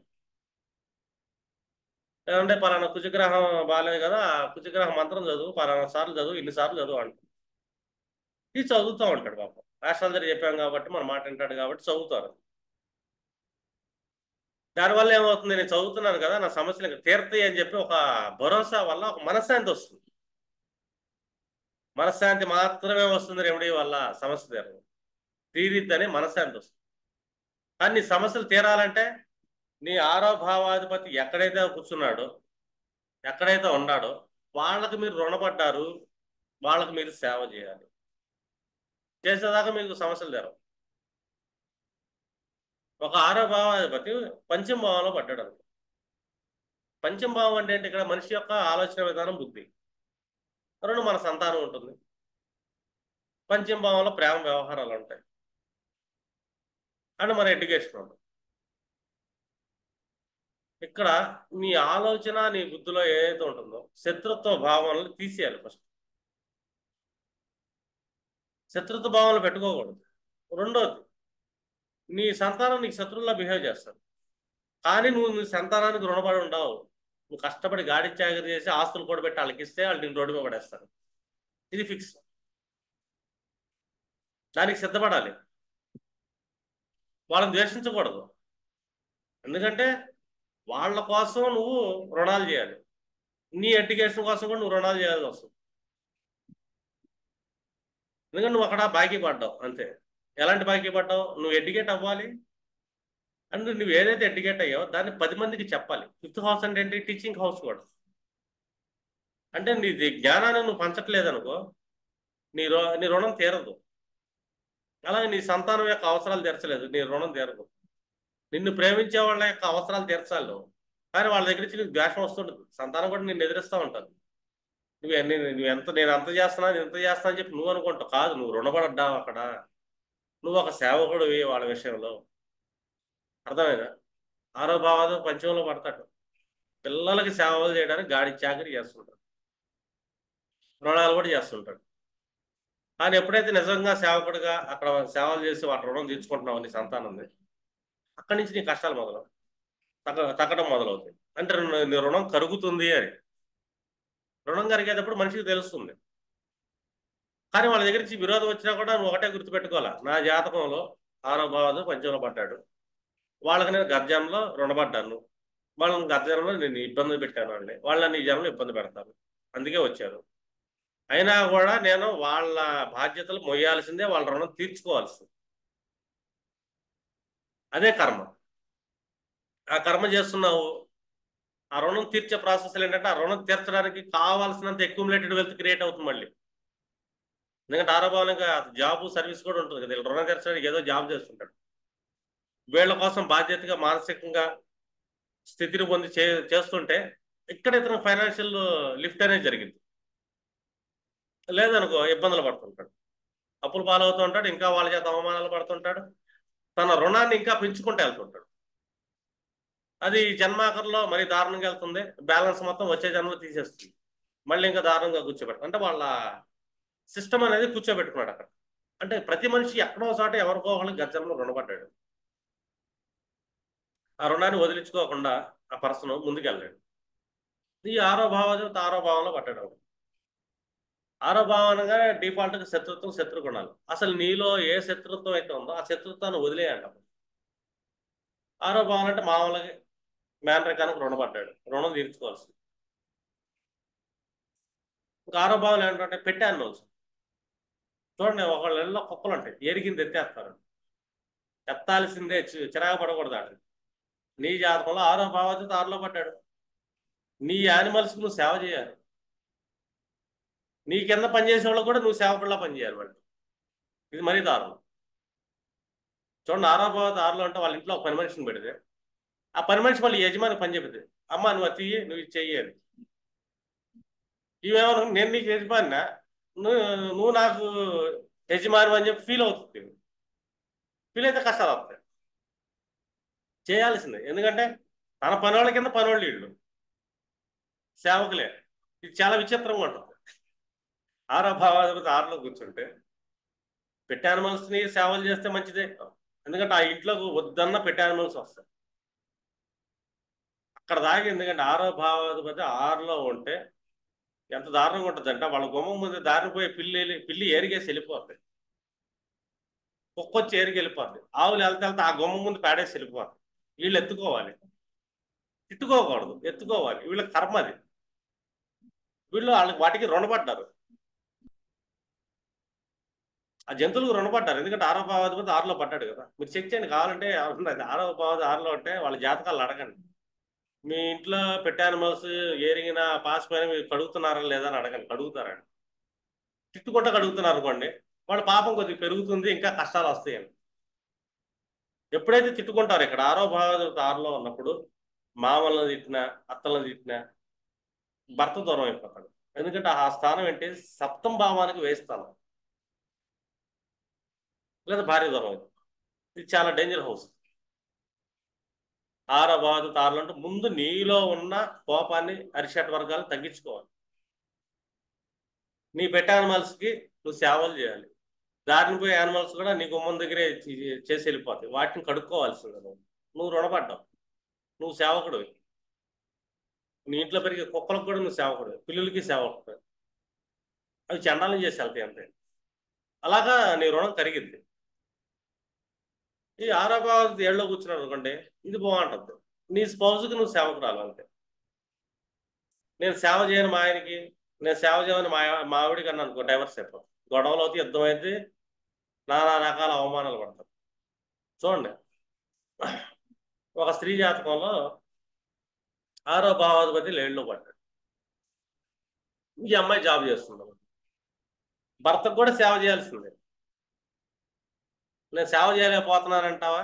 లేదంటే పలానా కుజగ్రహం బాగాలేదు కదా, కుజగ్రహ మంత్రం చదువు, పలానా సార్లు చదువు, ఇన్నిసార్లు చదువు అంట. ఇది చదువుతూ ఉంటాడు పాపం. ఆస్ట్రాలజీ చెప్పాం కాబట్టి మన మాట వింటాడు కాబట్టి చదువుతారు. దానివల్ల ఏమవుతుంది, నేను చదువుతున్నాను కదా, నా సమస్యలు తీరుతాయి అని చెప్పి ఒక భరోసా వల్ల ఒక మనశ్శాంతి వస్తుంది. మనశ్శాంతి మాత్రమే వస్తుంది రెమెడీ వల్ల, సమస్య తీరిద్దని మనశ్శాంతి వస్తుంది. కానీ నీ సమస్యలు తీరాలంటే నీ ఆరో భావాధిపతి ఎక్కడైతే కూర్చున్నాడో, ఎక్కడైతే ఉన్నాడో వాళ్ళకి మీరు రుణపడ్డారు, వాళ్ళకి మీరు సేవ చేయాలి. చేసేదాకా మీకు సమస్యలు తీరవు. ఒక ఆరో భావాధిపతి పంచమ భావంలో పడ్డాడు అనుకో. పంచమ భావం అంటే ఏంటి, ఇక్కడ మనిషి యొక్క ఆలోచన విధానం, బుద్ధి. రెండు మన సంతానం ఉంటుంది. పంచమ భావంలో ప్రేమ వ్యవహారాలు ఉంటాయి, అండ్ మన ఎడ్యుకేషన్ ఉంటుంది. ఇక్కడ నీ ఆలోచన నీ బుద్ధిలో ఏదైతే ఉంటుందో శత్రుత్వ భావనలు తీసేయాలి ఫస్ట్. శత్రుత్వ భావనలు పెట్టుకోకూడదు. రెండోది, నీ సంతానం నీకు శత్రువులా బిహేవ్ చేస్తారు, కానీ నువ్వు నీ సంతానానికి రుణపడి ఉండవు. నువ్వు కష్టపడి గాడి చాకరీ చేసి ఆస్తులు కూడా పెట్టి వాళ్ళకి ఇస్తే వాళ్ళు నేను రోడ్డు మీద పడేస్తారు. ఇది ఫిక్స్. దానికి సిద్ధపడాలి. వాళ్ళని ద్వేషించకూడదు, ఎందుకంటే వాళ్ళ కోసం నువ్వు రుణాలు చేయాలి. నీ ఎడ్యుకేషన్ కోసం కూడా నువ్వు రుణాలు చేయాల్సి వస్తుంది. ఎందుకంటే నువ్వు అక్కడ బాకీ పడ్డావు అంతే. ఎలాంటి బాకీ పడ్డావు, నువ్వు ఎడ్యుకేట్ అవ్వాలి, అండ్ నువ్వు ఏదైతే ఎడ్యుకేట్ అయ్యావో దాన్ని 10 మందికి చెప్పాలి. 5th హౌస్ అంటే ఏంటి, టీచింగ్ హౌస్ కూడా. అంటే నీ జ్ఞానాన్ని నువ్వు పంచట్లేదనుకో, నీ రుణం తీరదు. అలాగే నీ సంతానం యొక్క అవసరాలు తీర్చలేదు, నీ రుణం తీరదు. నిన్ను ప్రేమించే వాళ్ళ యొక్క అవసరాలు తీర్చాలి నువ్వు, కానీ వాళ్ళ దగ్గర నుంచి నీకు ద్వేషం వస్తుంటుంది. సంతానం కూడా నిన్ను ఎదిరిస్తూ ఉంటారు. నేను అంత చేస్తున్నా, నేను ఇంత చేస్తా అని చెప్పి నువ్వు అనుకుంటావు. కాదు, నువ్వు రుణపడ్డావు అక్కడ. నువ్వు ఒక సేవకుడివి వాళ్ళ విషయంలో. అర్థమైనా? ఆరో భావాలు పంచంలో పడతాడు. పిల్లలకి సేవలు చేయడానికి గాడి చాకరీ చేస్తుంటాడు, రుణాలు కూడా చేస్తుంటాడు. కానీ ఎప్పుడైతే నిజంగా సేవకుడిగా అక్కడ సేవలు చేసి వాటి రుణం తీర్చుకుంటున్నావు నీ సంతానంది, అక్కడి నుంచి నీ కష్టాలు తగ్గడం మొదలవుతాయి. అంటే నీ రుణం కరుగుతుంది అని. రుణం కరిగేటప్పుడు మనిషికి తెలుస్తుంది. కానీ వాళ్ళ దగ్గర నుంచి విరోధం వచ్చినా కూడా నువ్వు ఒకటే గుర్తుపెట్టుకోవాలా, నా జాతకంలో ఆరో భావాలు పంచంలో పడ్డాడు, వాళ్ళకి నేను గర్జంలో రుణపడ్డాను, వాళ్ళని గర్జంలో నేను ఇబ్బంది పెట్టాను అండి, వాళ్ళని ఈ జనంలో ఇబ్బంది పెడతాను, అందుకే వచ్చారు. అయినా కూడా నేను వాళ్ళ బాధ్యతలు మొయ్యాల్సిందే, వాళ్ళ రుణం తీర్చుకోవాల్సింది. అదే కర్మ. ఆ కర్మ చేస్తున్నావు. ఆ రుణం తీర్చే ప్రాసెస్లు ఏంటంటే, ఆ రుణం తీర్చడానికి కావాల్సినంత అక్యుములేటెడ్ వెల్త్ క్రియేట్ అవుతుంది మళ్ళీ. ఎందుకంటే ఆరోపణగా జాబ్ సర్వీస్ కూడా ఉంటుంది కదా, రుణం తీర్చడానికి ఏదో జాబ్ చేస్తుంటాడు. వీళ్ళ కోసం బాధ్యతగా మానసికంగా స్థితిని పొంది చేస్తుంటే ఇక్కడ ఇతను ఫైనాన్షియల్ లిఫ్ట్ అనేది జరిగింది. లేదనుకో ఇబ్బందులు పడుతుంటాడు, అప్పులు పాలవుతూ ఉంటాడు, ఇంకా వాళ్ళ చేత అవమానాలు పడుతుంటాడు, తన రుణాన్ని ఇంకా పెంచుకుంటూ వెళ్తుంటాడు. అది జన్మాకర్లో మరీ దారుణంగా వెళ్తుంది, బ్యాలెన్స్ మొత్తం వచ్చే జన్మలో తీసేస్తుంది, మళ్ళీ ఇంకా దారుణంగా కూర్చోబెడతాడు. అంటే వాళ్ళ సిస్టమ్ అనేది కూర్చోబెట్టుకున్నాడు అక్కడ. అంటే ప్రతి మనిషి ఎక్కడో చోట ఎవరికో ఒకరికి గర్జనలో రుణపడ్డాడు. ఆ రుణాన్ని వదిలించుకోకుండా ఆ పర్సన్ ముందుకెళ్ళాడు. ఈ ఆరో భావంలో పడ్డాడు. ఆరో భావనగా డిఫాల్ట్గా శత్రుత్వం, శత్రుగుణాలు. అసలు నీలో ఏ శత్రుత్వం అయితే ఉందో ఆ శత్రుత్వాన్ని వదిలేయండి. ఆరో భావన అంటే మామూలుగా మేనరకానికి రుణపడ్డాడు, రుణం తీర్చుకోవాల్సింది. ఇంకా ఆరో భావన ఏంటంటే పెట్టే అన్నోల్స్. చూడండి, ఒకళ్ళ ఇళ్ళలో కుక్కలు ఉంటాయి, ఎరిగింది ఎత్తేస్తారు, ఎత్తాల్సిందే, చిరాకు పడకూడదు. ఆడు నీ జాతకంలో ఆరో భావాధిపతి ఆరులో పడ్డాడు. నీ యానిమల్స్కి నువ్వు సేవ చేయాలి, నీ కింద పనిచేసే వాళ్ళు కూడా నువ్వు సేవకుల్లా పనిచేయాలి వాళ్ళు. ఇది మరీ దారుణం. చూడండి, ఆరో భావత ఆరులో అంటే వాళ్ళ ఇంట్లో ఒక పని మనిషిని పెడితే ఆ పని మనిషి వాళ్ళ యజమాని పని చెబితే, అమ్మ నువ్వు అది తీయి, నువ్వు ఇది చెయ్యాలి. ఇవేమన్నా నేను నీకు యజమానినా, నువ్వు నువ్వు నాకు యజమాని అని చెప్పి ఫీల్ అవుతుంది. ఫీల్ అయితే కష్టాలు వస్తాయి. చేయాల్సిందే, ఎందుకంటే తన పనివాళ్ళ కింద పనివాళ్ళు వీళ్ళు సేవకులే. ఇది చాలా విచిత్రంగా ఉంటుంది. ఆరో భావాధిపతి ఆరులో కూర్చుంటే పెట్ యానిమల్స్ని సేవలు చేస్తే మంచిదే, ఎందుకంటే ఆ ఇంట్లో వద్దన్న పెట్ యానిమల్స్ వస్తాయి అక్కడ దాకా. ఎందుకంటే ఆరో భావాధిపతి ఆరులో ఉంటే ఎంత దారుణంగా ఉంటుంది అంటే, వాళ్ళ గుమ్మం ముందు దారిని పోయి పిల్లి ఏరిగేసి వెళ్ళిపోతుంది, కుక్కొచ్చి ఏరికి వెళ్ళిపోద్ది, ఆవులు వెళ్తే ఆ గుమ్మం ముందు పేడేసి వెళ్ళిపోతుంది. వీళ్ళు ఎత్తుకోవాలి, తిట్టుకోకూడదు, ఎత్తుకోవాలి. వీళ్ళ కర్మ అది. వీళ్ళు వాటికి రుణపడ్డారు, ఆ జంతువులకు రుణపడ్డారు. ఎందుకంటే ఆరో భావాధిపతి ఆరులో పడ్డాడు కదా. మీరు చెక్ చేయండి కావాలంటే, ఆరో భావాధిపతి ఆరులో ఉంటే వాళ్ళ జాతకాలు అడగండి. మీ ఇంట్లో పెట్ యానిమల్స్ ఏరిగిన పాసిపోయిన మీరు కడుగుతున్నారా లేదా అని అడగండి, కడుగుతారండి. తిట్టుకుంటా కడుగుతున్నారు అనుకోండి, వాళ్ళ పాపం కొద్దిగా పెరుగుతుంది, ఇంకా కష్టాలు వస్తాయండి. ఎప్పుడైతే తిట్టుకుంటారో, ఇక్కడ ఆరో భావాధిపతి ఆరులో ఉన్నప్పుడు మామలను తిట్టినా, అత్తలను తిట్టినా భర్త దూరం అయిపోతాడు. ఎందుకంటే ఆ స్థానం ఏంటి, సప్తం భావానికి వేస్తాను, లేదా భార్య దూరం అవుతుంది. ఇది చాలా డేంజర్ హౌస్. ఆరో భావాధిపతి ఆరులో అంటే ముందు నీలో ఉన్న కోపాన్ని, అరిషట్ వర్గాలు తగ్గించుకోవాలి. నీ పెట్ యానిమల్స్కి నువ్వు సేవలు చేయాలి. దారిని పోయే యానిమల్స్ కూడా నీ గుమ్మం దగ్గరే చేసి వెళ్ళిపోతాయి, వాటిని కడుక్కోవాల్సింది. నువ్వు రుణపడ్డావు, నువ్వు సేవకుడు. నీ ఇంట్లో పెరిగే కుక్కలకు కూడా నువ్వు సేవకుడు, పిల్లులకి సేవకుడు. అవి చండాలం చేసి వెళ్తాయి అంతే. అలాగా నీ రుణం కరిగింది. ఈ ఆరో భావాధిపతి ఏళ్ళలో కూర్చున్నాడు అనుకోండి, ఇది బాగుంటుంది. నీ స్పౌజ్కి నువ్వు సేవకురాలు అంతే. నేను సేవ చేయను మా ఆయనకి, నేను సేవ చేయని మా ఆవిడికి అన్నా అనుకో, డైవర్స్ అయిపోతాం, గొడవలు అవుతాయి, యుద్ధం అయితే నానా రకాల అవమానాలు పడతారు. చూడండి, ఒక స్త్రీ జాతకంలో ఆరో భావాధిపతి లేళ్ళలో పడ్డాడు. ఈ అమ్మాయి జాబ్ చేస్తుంది, భర్తకు కూడా సేవ చేయాల్సిందే. నేను సేవ చేయలేకపోతున్నానంటావా?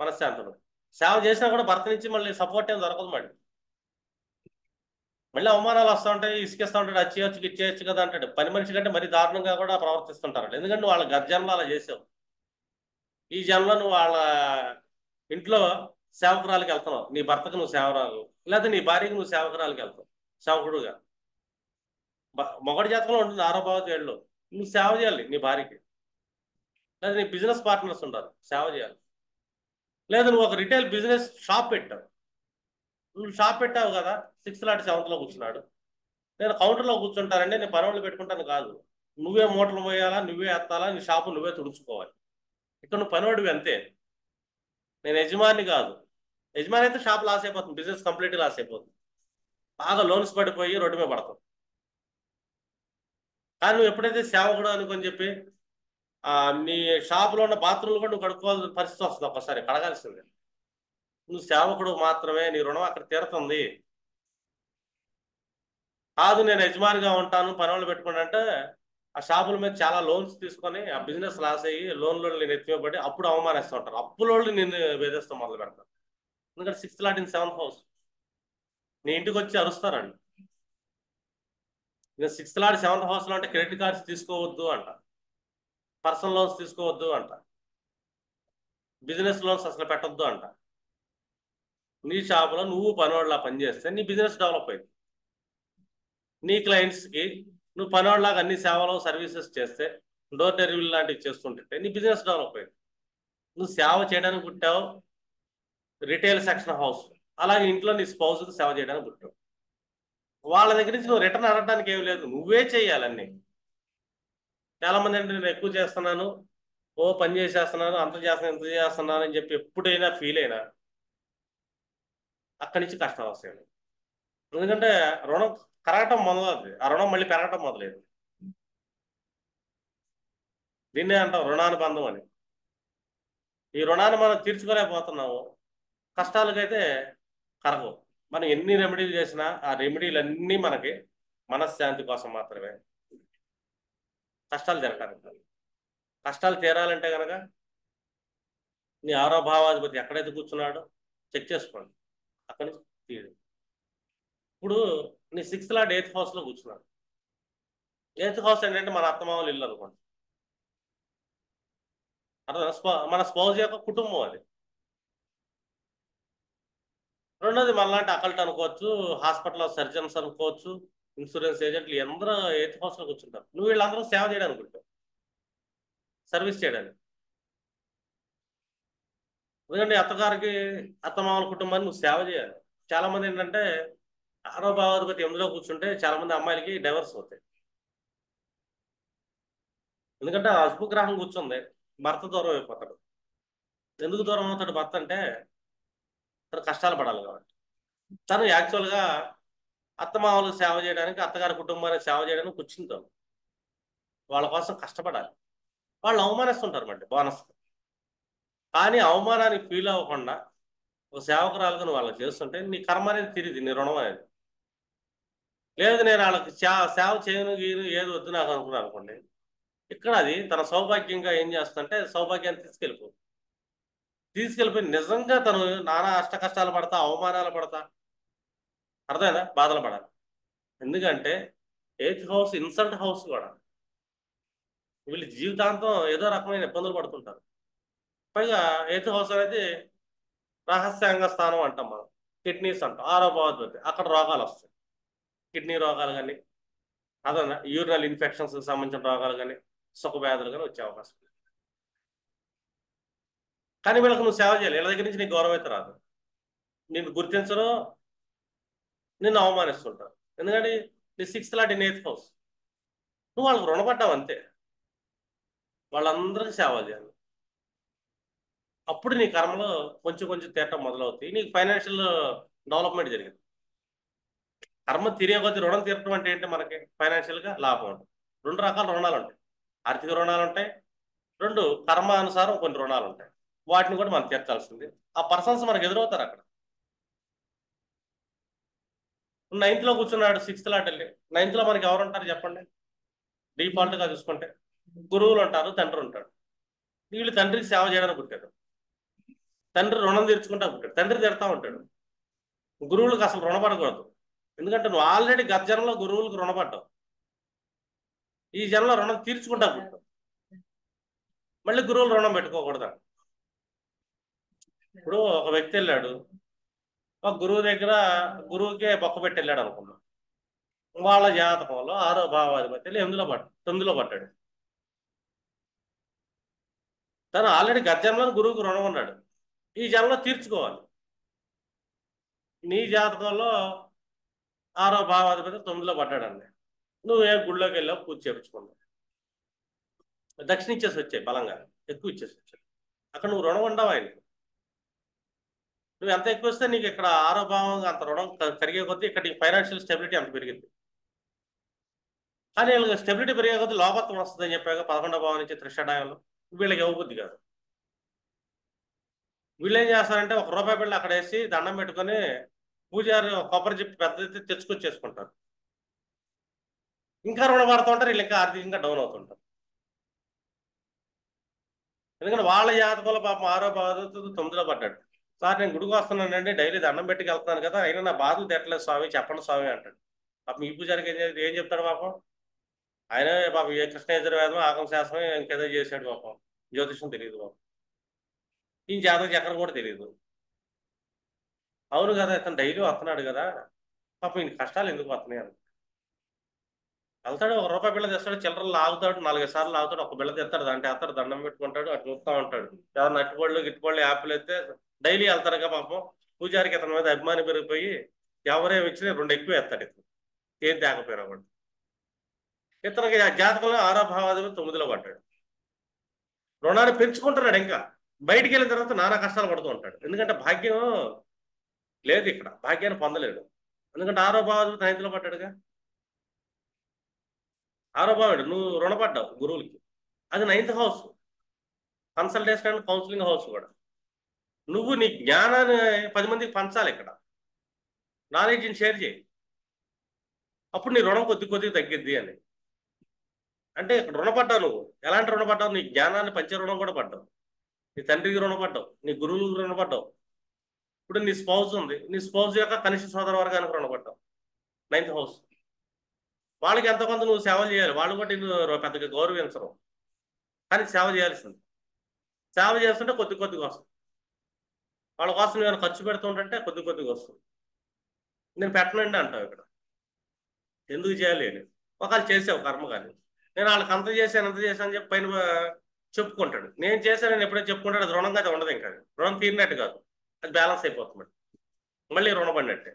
మనశ్శాంతులు. సేవ చేసినా కూడా భర్త నుంచి మళ్ళీ సపోర్ట్ ఏం దొరకదు. మళ్ళీ అవమానాలు వస్తూ ఉంటాయి, ఇసుకిస్తూ ఉంటాడు, అది చేయొచ్చు ఇది చేయొచ్చు కదా అంటాడు. పని మనిషి కంటే మరీ దారుణంగా కూడా ప్రవర్తిస్తుంటారు. ఎందుకంటే వాళ్ళ గత జన్మలో అలా చేసావు. ఈ జన్మలో నువ్వు వాళ్ళ ఇంట్లో సేవకురాలకి వెళ్తున్నావు, నీ భర్తకు నువ్వు సేవరాలు, లేదా నీ భార్యకి నువ్వు సేవకురాలకి వెళ్తావు సేవకుడుగా. మొగటి జాతకంలో ఉంటుంది 6వ భావ ఏళ్ళు. నువ్వు సేవ చేయాలి నీ భార్యకి, లేదా నీ బిజినెస్ పార్ట్నర్స్ ఉంటారు సేవ చేయాలి. లేదా నువ్వు ఒక రిటైల్ బిజినెస్ షాప్ పెట్టావు, నువ్వు షాప్ పెట్టావు కదా, 6th లాట్ 7th లో కూర్చున్నాడు, నేను కౌంటర్లో కూర్చుంటానండి, నేను పని వాళ్ళు పెట్టుకుంటాను కాదు. నువ్వే మూటలు మోయాలా, నువ్వే ఎత్తాలా, నీ షాపు నువ్వే తుడుచుకోవాలి. ఇక్కడ నువ్వు పనివాడివి అంతే, నేను యజమాని కాదు. యజమాని అయితే షాప్ లాస్ అయిపోతుంది, బిజినెస్ కంప్లీట్గా లాస్ అయిపోతుంది, బాగా లోన్స్ పడిపోయి రోడ్డు మీద పడతావు. కానీ నువ్వు ఎప్పుడైతే సేవకుడు అనుకొని చెప్పి నీ షాపులో ఉన్న బాత్రూమ్లు కూడా నువ్వు కడుక్కోవాల్సిన పరిస్థితి వస్తుంది, ఒక్కసారి కడగాల్సిందే. నువ్వు సేవకుడు మాత్రమే, నీ రుణం అక్కడ తీరుతుంది. కాదు నేను యజమానిగా ఉంటాను, పని వాళ్ళు పెట్టుకుంటే ఆ షాపుల మీద చాలా లోన్స్ తీసుకొని ఆ బిజినెస్ లాస్ అయ్యి లోన్లో నేను ఎత్తిపడి అప్పుడు అవమానిస్తూ ఉంటారు. అప్పులోళ్ళు నిన్ను వేధిస్తూ మొదలు పెడతారు. ఎందుకంటే 6th lot in 7th house, నీ ఇంటికి వచ్చి అరుస్తారండి. నేను 6th లాట్ 7th హౌస్లో అంటే క్రెడిట్ కార్డ్స్ తీసుకోవద్దు అంట, పర్సనల్ లోన్స్ తీసుకోవద్దు అంట, బిజినెస్ లోన్స్ అసలు పెట్టొద్దు అంట. నీ షాపులో నువ్వు పనివాళ్ళలా పనిచేస్తే నీ బిజినెస్ డెవలప్ అయింది. నీ క్లయింట్స్కి నువ్వు పనివాళ్ళలాగా అన్ని సేవలు సర్వీసెస్ చేస్తే, డోర్ డెలివరీ లాంటివి చేస్తుంటే నీ బిజినెస్ డెవలప్ అయింది. నువ్వు సేవ చేయడానికి పుట్టావు రిటైల్ సెక్షన్ హౌస్, అలాగే ఇంట్లో నీ స్పౌస్కి సేవ చేయడానికి పుట్టావు. వాళ్ళ దగ్గర నుంచి నువ్వు రిటర్న్ అడగడానికి ఏమి లేదు, నువ్వే చేయాలన్నీ. చాలామంది అంటే నేను ఎక్కువ చేస్తున్నాను, ఓ పని చేసేస్తున్నాను, అంత చేస్తున్నాను ఇంత చేస్తున్నాను అని చెప్పి ఎప్పుడైనా ఫీల్ అయినా అక్కడి నుంచి కష్టాలు వస్తాయి. ఎందుకంటే రుణం కరగటం మొదలవుతుంది, ఆ రుణం మళ్ళీ పెరగటం మొదలైంది. దీన్నే అంటాం రుణానుబంధం అని. ఈ రుణాన్ని మనం తీర్చుకోలేకపోతున్నాము, కష్టాలకైతే కరగవు. మనం ఎన్ని రెమెడీలు చేసినా ఆ రెమెడీలు అన్నీ మనకి మనశ్శాంతి కోసం మాత్రమే. కష్టాలు జరగటానికి, కష్టాలు తీరాలంటే కనుక నీ 6వ భావాధిపతి ఎక్కడైతే కూర్చున్నాడో చెక్ చేసుకోండి, అక్కడి నుంచి తీయడు. ఇప్పుడు నీ 6th లాట్ 8th హౌస్లో కూర్చున్నాడు. 8th హౌస్ ఏంటంటే మన అత్తమామలు ఇల్లు అనుకోండి, అర్థం, మన స్పౌజ్ యొక్క కుటుంబం అది. రెండోది మనలాంటి అకల్ట్ అనుకోవచ్చు, హాస్పిటల్లో సర్జన్స్ అనుకోవచ్చు, ఇన్సూరెన్స్ ఏజెంట్లు అందరూ 8th హౌస్లో కూర్చుంటారు. నువ్వు వీళ్ళందరూ సేవ చేయడానికి ఉంటావు, సర్వీస్ చేయడానికి. ఎందుకంటే అత్తగారికి అత్తమామల కుటుంబాన్ని నువ్వు సేవ చేయాలి. చాలా మంది ఏంటంటే 6వ భావాధిపతి 8లో కూర్చుంటే చాలా మంది అమ్మాయిలకి డైవర్స్ అవుతాయి. ఎందుకంటే ఆ అశుభగ్రహం కూర్చుంది, భర్త దూరం అయిపోతాడు. ఎందుకు దూరం అవుతాడు భర్త అంటే తను కష్టాలు పడాలి కాబట్టి. తను యాక్చువల్గా అత్తమామలకు సేవ చేయడానికి, అత్తగారి కుటుంబానికి సేవ చేయడానికి కూర్చుంటాం, వాళ్ళ కోసం కష్టపడాలి. వాళ్ళు అవమానిస్తుంటారు మళ్ళీ బోనస్. కానీ అవమానానికి ఫీల్ అవ్వకుండా ఒక సేవకురాలుగా నువ్వు వాళ్ళకి చేస్తుంటే నీ కర్మ అనేది తిరిగి, నీ రుణం అనేది. లేదు నేను వాళ్ళకి సేవ చేయను గీను ఏది వద్దు నాకు అనుకున్నాను అనుకోండి, ఇక్కడ అది తన సౌభాగ్యంగా ఏం చేస్తుందంటే సౌభాగ్యాన్ని తీసుకెళ్ళిపోయి నిజంగా తను నానా అష్ట కష్టాలు పడతా, అవమానాలు పడతా, అర్థమైనా, బాధలు పడాలి. ఎందుకంటే 8th హౌస్ ఇన్సల్ట్ హౌస్ కూడా. వీళ్ళు జీవితాంతం ఏదో రకమైన ఇబ్బందులు పడుతుంటారు. పైగా 8th హౌస్ అనేది రహస్యాంగ స్థానం అంటాం మనం, కిడ్నీస్ అంటాం, 6వ భావాధిపతి, అక్కడ రోగాలు వస్తాయి. కిడ్నీ రోగాలు కానీ, అదన్నా యూరినల్ ఇన్ఫెక్షన్స్ సంబంధించిన రోగాలు కానీ, సుఖవ్యాధులు కానీ వచ్చే అవకాశం. కానీ వీళ్ళకి నువ్వు సేవ చేయాలి, వీళ్ళ దగ్గర నుంచి నీకు గౌరవం అయితే రాదు, నిన్ను గుర్తించరు, నిన్ను అవమానిస్తుంటారు. ఎందుకంటే నీ 6th lot in 8th house, నువ్వు వాళ్ళకి రుణపడ్డావు అంతే. వాళ్ళందరికీ సేవ చేయాలి, అప్పుడు నీ కర్మలో కొంచెం కొంచెం తీరటం మొదలవుతాయి, నీకు ఫైనాన్షియల్ డెవలప్మెంట్ జరిగింది. కర్మ తీరే కొద్ది రుణం తీరటం అంటే ఏంటి, మనకి ఫైనాన్షియల్గా లాభం ఉంటుంది. 2 రకాల రుణాలు ఉంటాయి, ఆర్థిక రుణాలు ఉంటాయి, 2 కర్మ అనుసారం కొన్ని రుణాలు ఉంటాయి. వాటిని కూడా మనం తీర్చాల్సింది. ఆ పర్సన్స్ మనకు ఎదురవుతారు అక్కడ. 9th లో కూర్చున్నాడు 6th లాట్ వెళ్ళి, 9th లో మనకి ఎవరు ఉంటారు చెప్పండి? డిఫాల్ట్గా చూసుకుంటే గురువులు ఉంటారు, తండ్రి ఉంటాడు. వీళ్ళు తండ్రికి సేవ చేయడానికి పుట్టారు. తండ్రి రుణం తీర్చుకుంటా పుట్టాడు. తండ్రి తిడతా ఉంటాడు. గురువులకు అసలు రుణపడకూడదు. ఎందుకంటే నువ్వు ఆల్రెడీ గత జన్మలో గురువులకు రుణపడ్డావు. ఈ జన్మలో రుణం తీర్చుకుంటా పుట్టావు. మళ్ళీ గురువులు రుణం పెట్టుకోకూడదు. ఇప్పుడు ఒక వ్యక్తి వెళ్ళాడు, ఒక గురువు దగ్గర గురువుకే బొక్క పెట్టి వెళ్ళాడు అనుకున్నాం. వాళ్ళ జాతకంలో 6వ భావాధిపతి 9లో పడ్డాడు. తను ఆల్రెడీ గత జన్మలో గురువుకు రుణం ఉన్నాడు. ఈ జన్మలో తీర్చుకోవాలి. నీ జాతకంలో 6వ భావాధిపతి 9లో పడ్డాడండి. నువ్వే గుళ్ళోకి వెళ్ళావు, పూజ చేయించుకున్నావు, దక్షిణ ఇచ్చేసి వచ్చాయి, బలంగా ఎక్కువ ఇచ్చేసి వచ్చాయి. అక్కడ నువ్వు రుణం ఉండవు ఆయనకి. నువ్వు ఎంత ఎక్కువ వస్తే నీకు ఇక్కడ 6వ భావం అంత రుణం కరిగే కొద్దీ ఇక్కడ నీకు ఫైనాన్షియల్ స్టెబిలిటీ అంత పెరిగింది. కానీ వీళ్ళకి స్టెబిలిటీ పెరిగే కొద్దీ లోపత్వం వస్తుందని చెప్పాక 11వ భావం నుంచి త్రిషడాయంలో వీళ్ళకి ఇవ్వబుద్ధి కాదు. వీళ్ళు ఏం చేస్తారంటే ఒక రూపాయి బిళ్ళ అక్కడ వేసి దండం పెట్టుకొని పూజారి కొబ్బరి చెప్పి పెద్ద తెచ్చుకొచ్చేసుకుంటారు. ఇంకా రుణపడుతూ ఉంటారు. వీళ్ళు ఇంకా ఆర్థికంగా డౌన్ అవుతుంటారు. ఎందుకంటే వాళ్ళ జాతకంలో పాపం 6వ భావం 9లో పడ్డాడు. సార్ నేను గుడికి వస్తున్నానండి, డైలీ దండం పెట్టుకు వెళ్తున్నాను కదా, అయినా నా బాధలు తెట్టలేదు స్వామి, చెప్పండి స్వామి అంటాడు. పాపం ఈ పూజారికి ఏం చెప్తాడు పాపం? ఆయన పాపం ఏ కృష్ణ యజుర్వేదం ఆగమ శాస్త్రం ఇంకేదో చేశాడు పాపం. జ్యోతిషం తెలియదు పాపం. ఈ జాతక చక్రం కూడా తెలియదు. అవును కదా, ఇతను డైలీ వస్తున్నాడు కదా, పాపం ఈయన కష్టాలు ఎందుకు వస్తున్నాయి అని వెళ్తాడు. ఒక రూపాయి బిళ్ళ తెస్తాడు, చిల్లరలు లాగుతాడు, 4-5 సార్లు లాగుతాడు, ఒక బిళ్ళ తెస్తాడు, దాంట్లో వేస్తాడు, దండం పెట్టుకుంటాడు, అటు చూస్తూ ఉంటాడు. ఎవరు నట్టుబళ్ళు గిట్టుబళ్ళు యాప్లు అయితే డైలీ వెళ్తారుగా పాపం. పూజారికి ఇతని మీద అభిమాని పెరిగిపోయి ఎవరేమి ఇచ్చినా 2 ఎక్కువ వేస్తాడు. ఇతను ఏం తేకపోయినా కూడా. ఇతనికి జాతకంలో 6వ భావాధిపతి 9లో పడ్డాడు. రుణాన్ని పెంచుకుంటున్నాడు. ఇంకా బయటికి వెళ్ళిన తర్వాత నానా కష్టాలు పడుతూ ఉంటాడు. ఎందుకంటే భాగ్యం లేదు, ఇక్కడ భాగ్యాన్ని పొందలేడు. ఎందుకంటే 6వ భావాధిపతి 9లో పడ్డాడుగా. 6వ భావాడు నువ్వు రుణపడ్డావు గురువులకి, అది 9th house, consultation and counselling house కూడా. నువ్వు నీ జ్ఞానాన్ని 10 మందికి పంచాలి. ఇక్కడ నాలెడ్జ్ని షేర్ చేయి, అప్పుడు నీ రుణం కొద్దిగా తగ్గిద్ది అని. అంటే ఇక్కడ రుణపడ్డావు. నువ్వు ఎలాంటి రుణపడ్డావు? నీ జ్ఞానాన్ని పంచే రుణం కూడా పడ్డావు, నీ తండ్రికి రుణపడ్డావు, నీ గురువులకు రుణపడ్డావు. ఇప్పుడు నీ స్పౌజ్ ఉంది, నీ స్పౌజ్ యొక్క కనిష్ట సోదర వర్గానికి రుణపడ్డావు, 9th హౌస్. వాళ్ళకి ఎంతో కొంత నువ్వు సేవలు చేయాలి. వాళ్ళు కూడా నిన్ను పెద్దగా గౌరవించరు, కానీ సేవ చేయాల్సింది. సేవ చేస్తుంటే కొద్దిగా వస్తుంది. వాళ్ళ కోసం నేను ఖర్చు పెడుతుంటే కొద్దిగా వస్తుంది. నేను పెట్టనండి అంటావు. ఇక్కడ ఎందుకు చేయాలి అని ఒకళ్ళు చేసావు కర్మ. కానీ నేను వాళ్ళకి అంత చేశాను అని చెప్పి పైన చెప్పుకుంటాడు. నేను చేశానని ఎప్పుడైతే చెప్పుకుంటాడు, అది రుణంగా అయితే ఉండదు. ఇంకా రుణం తీరినట్టు కాదు, అది బ్యాలెన్స్ అయిపోతుంది, మళ్ళీ రుణపడినట్టే.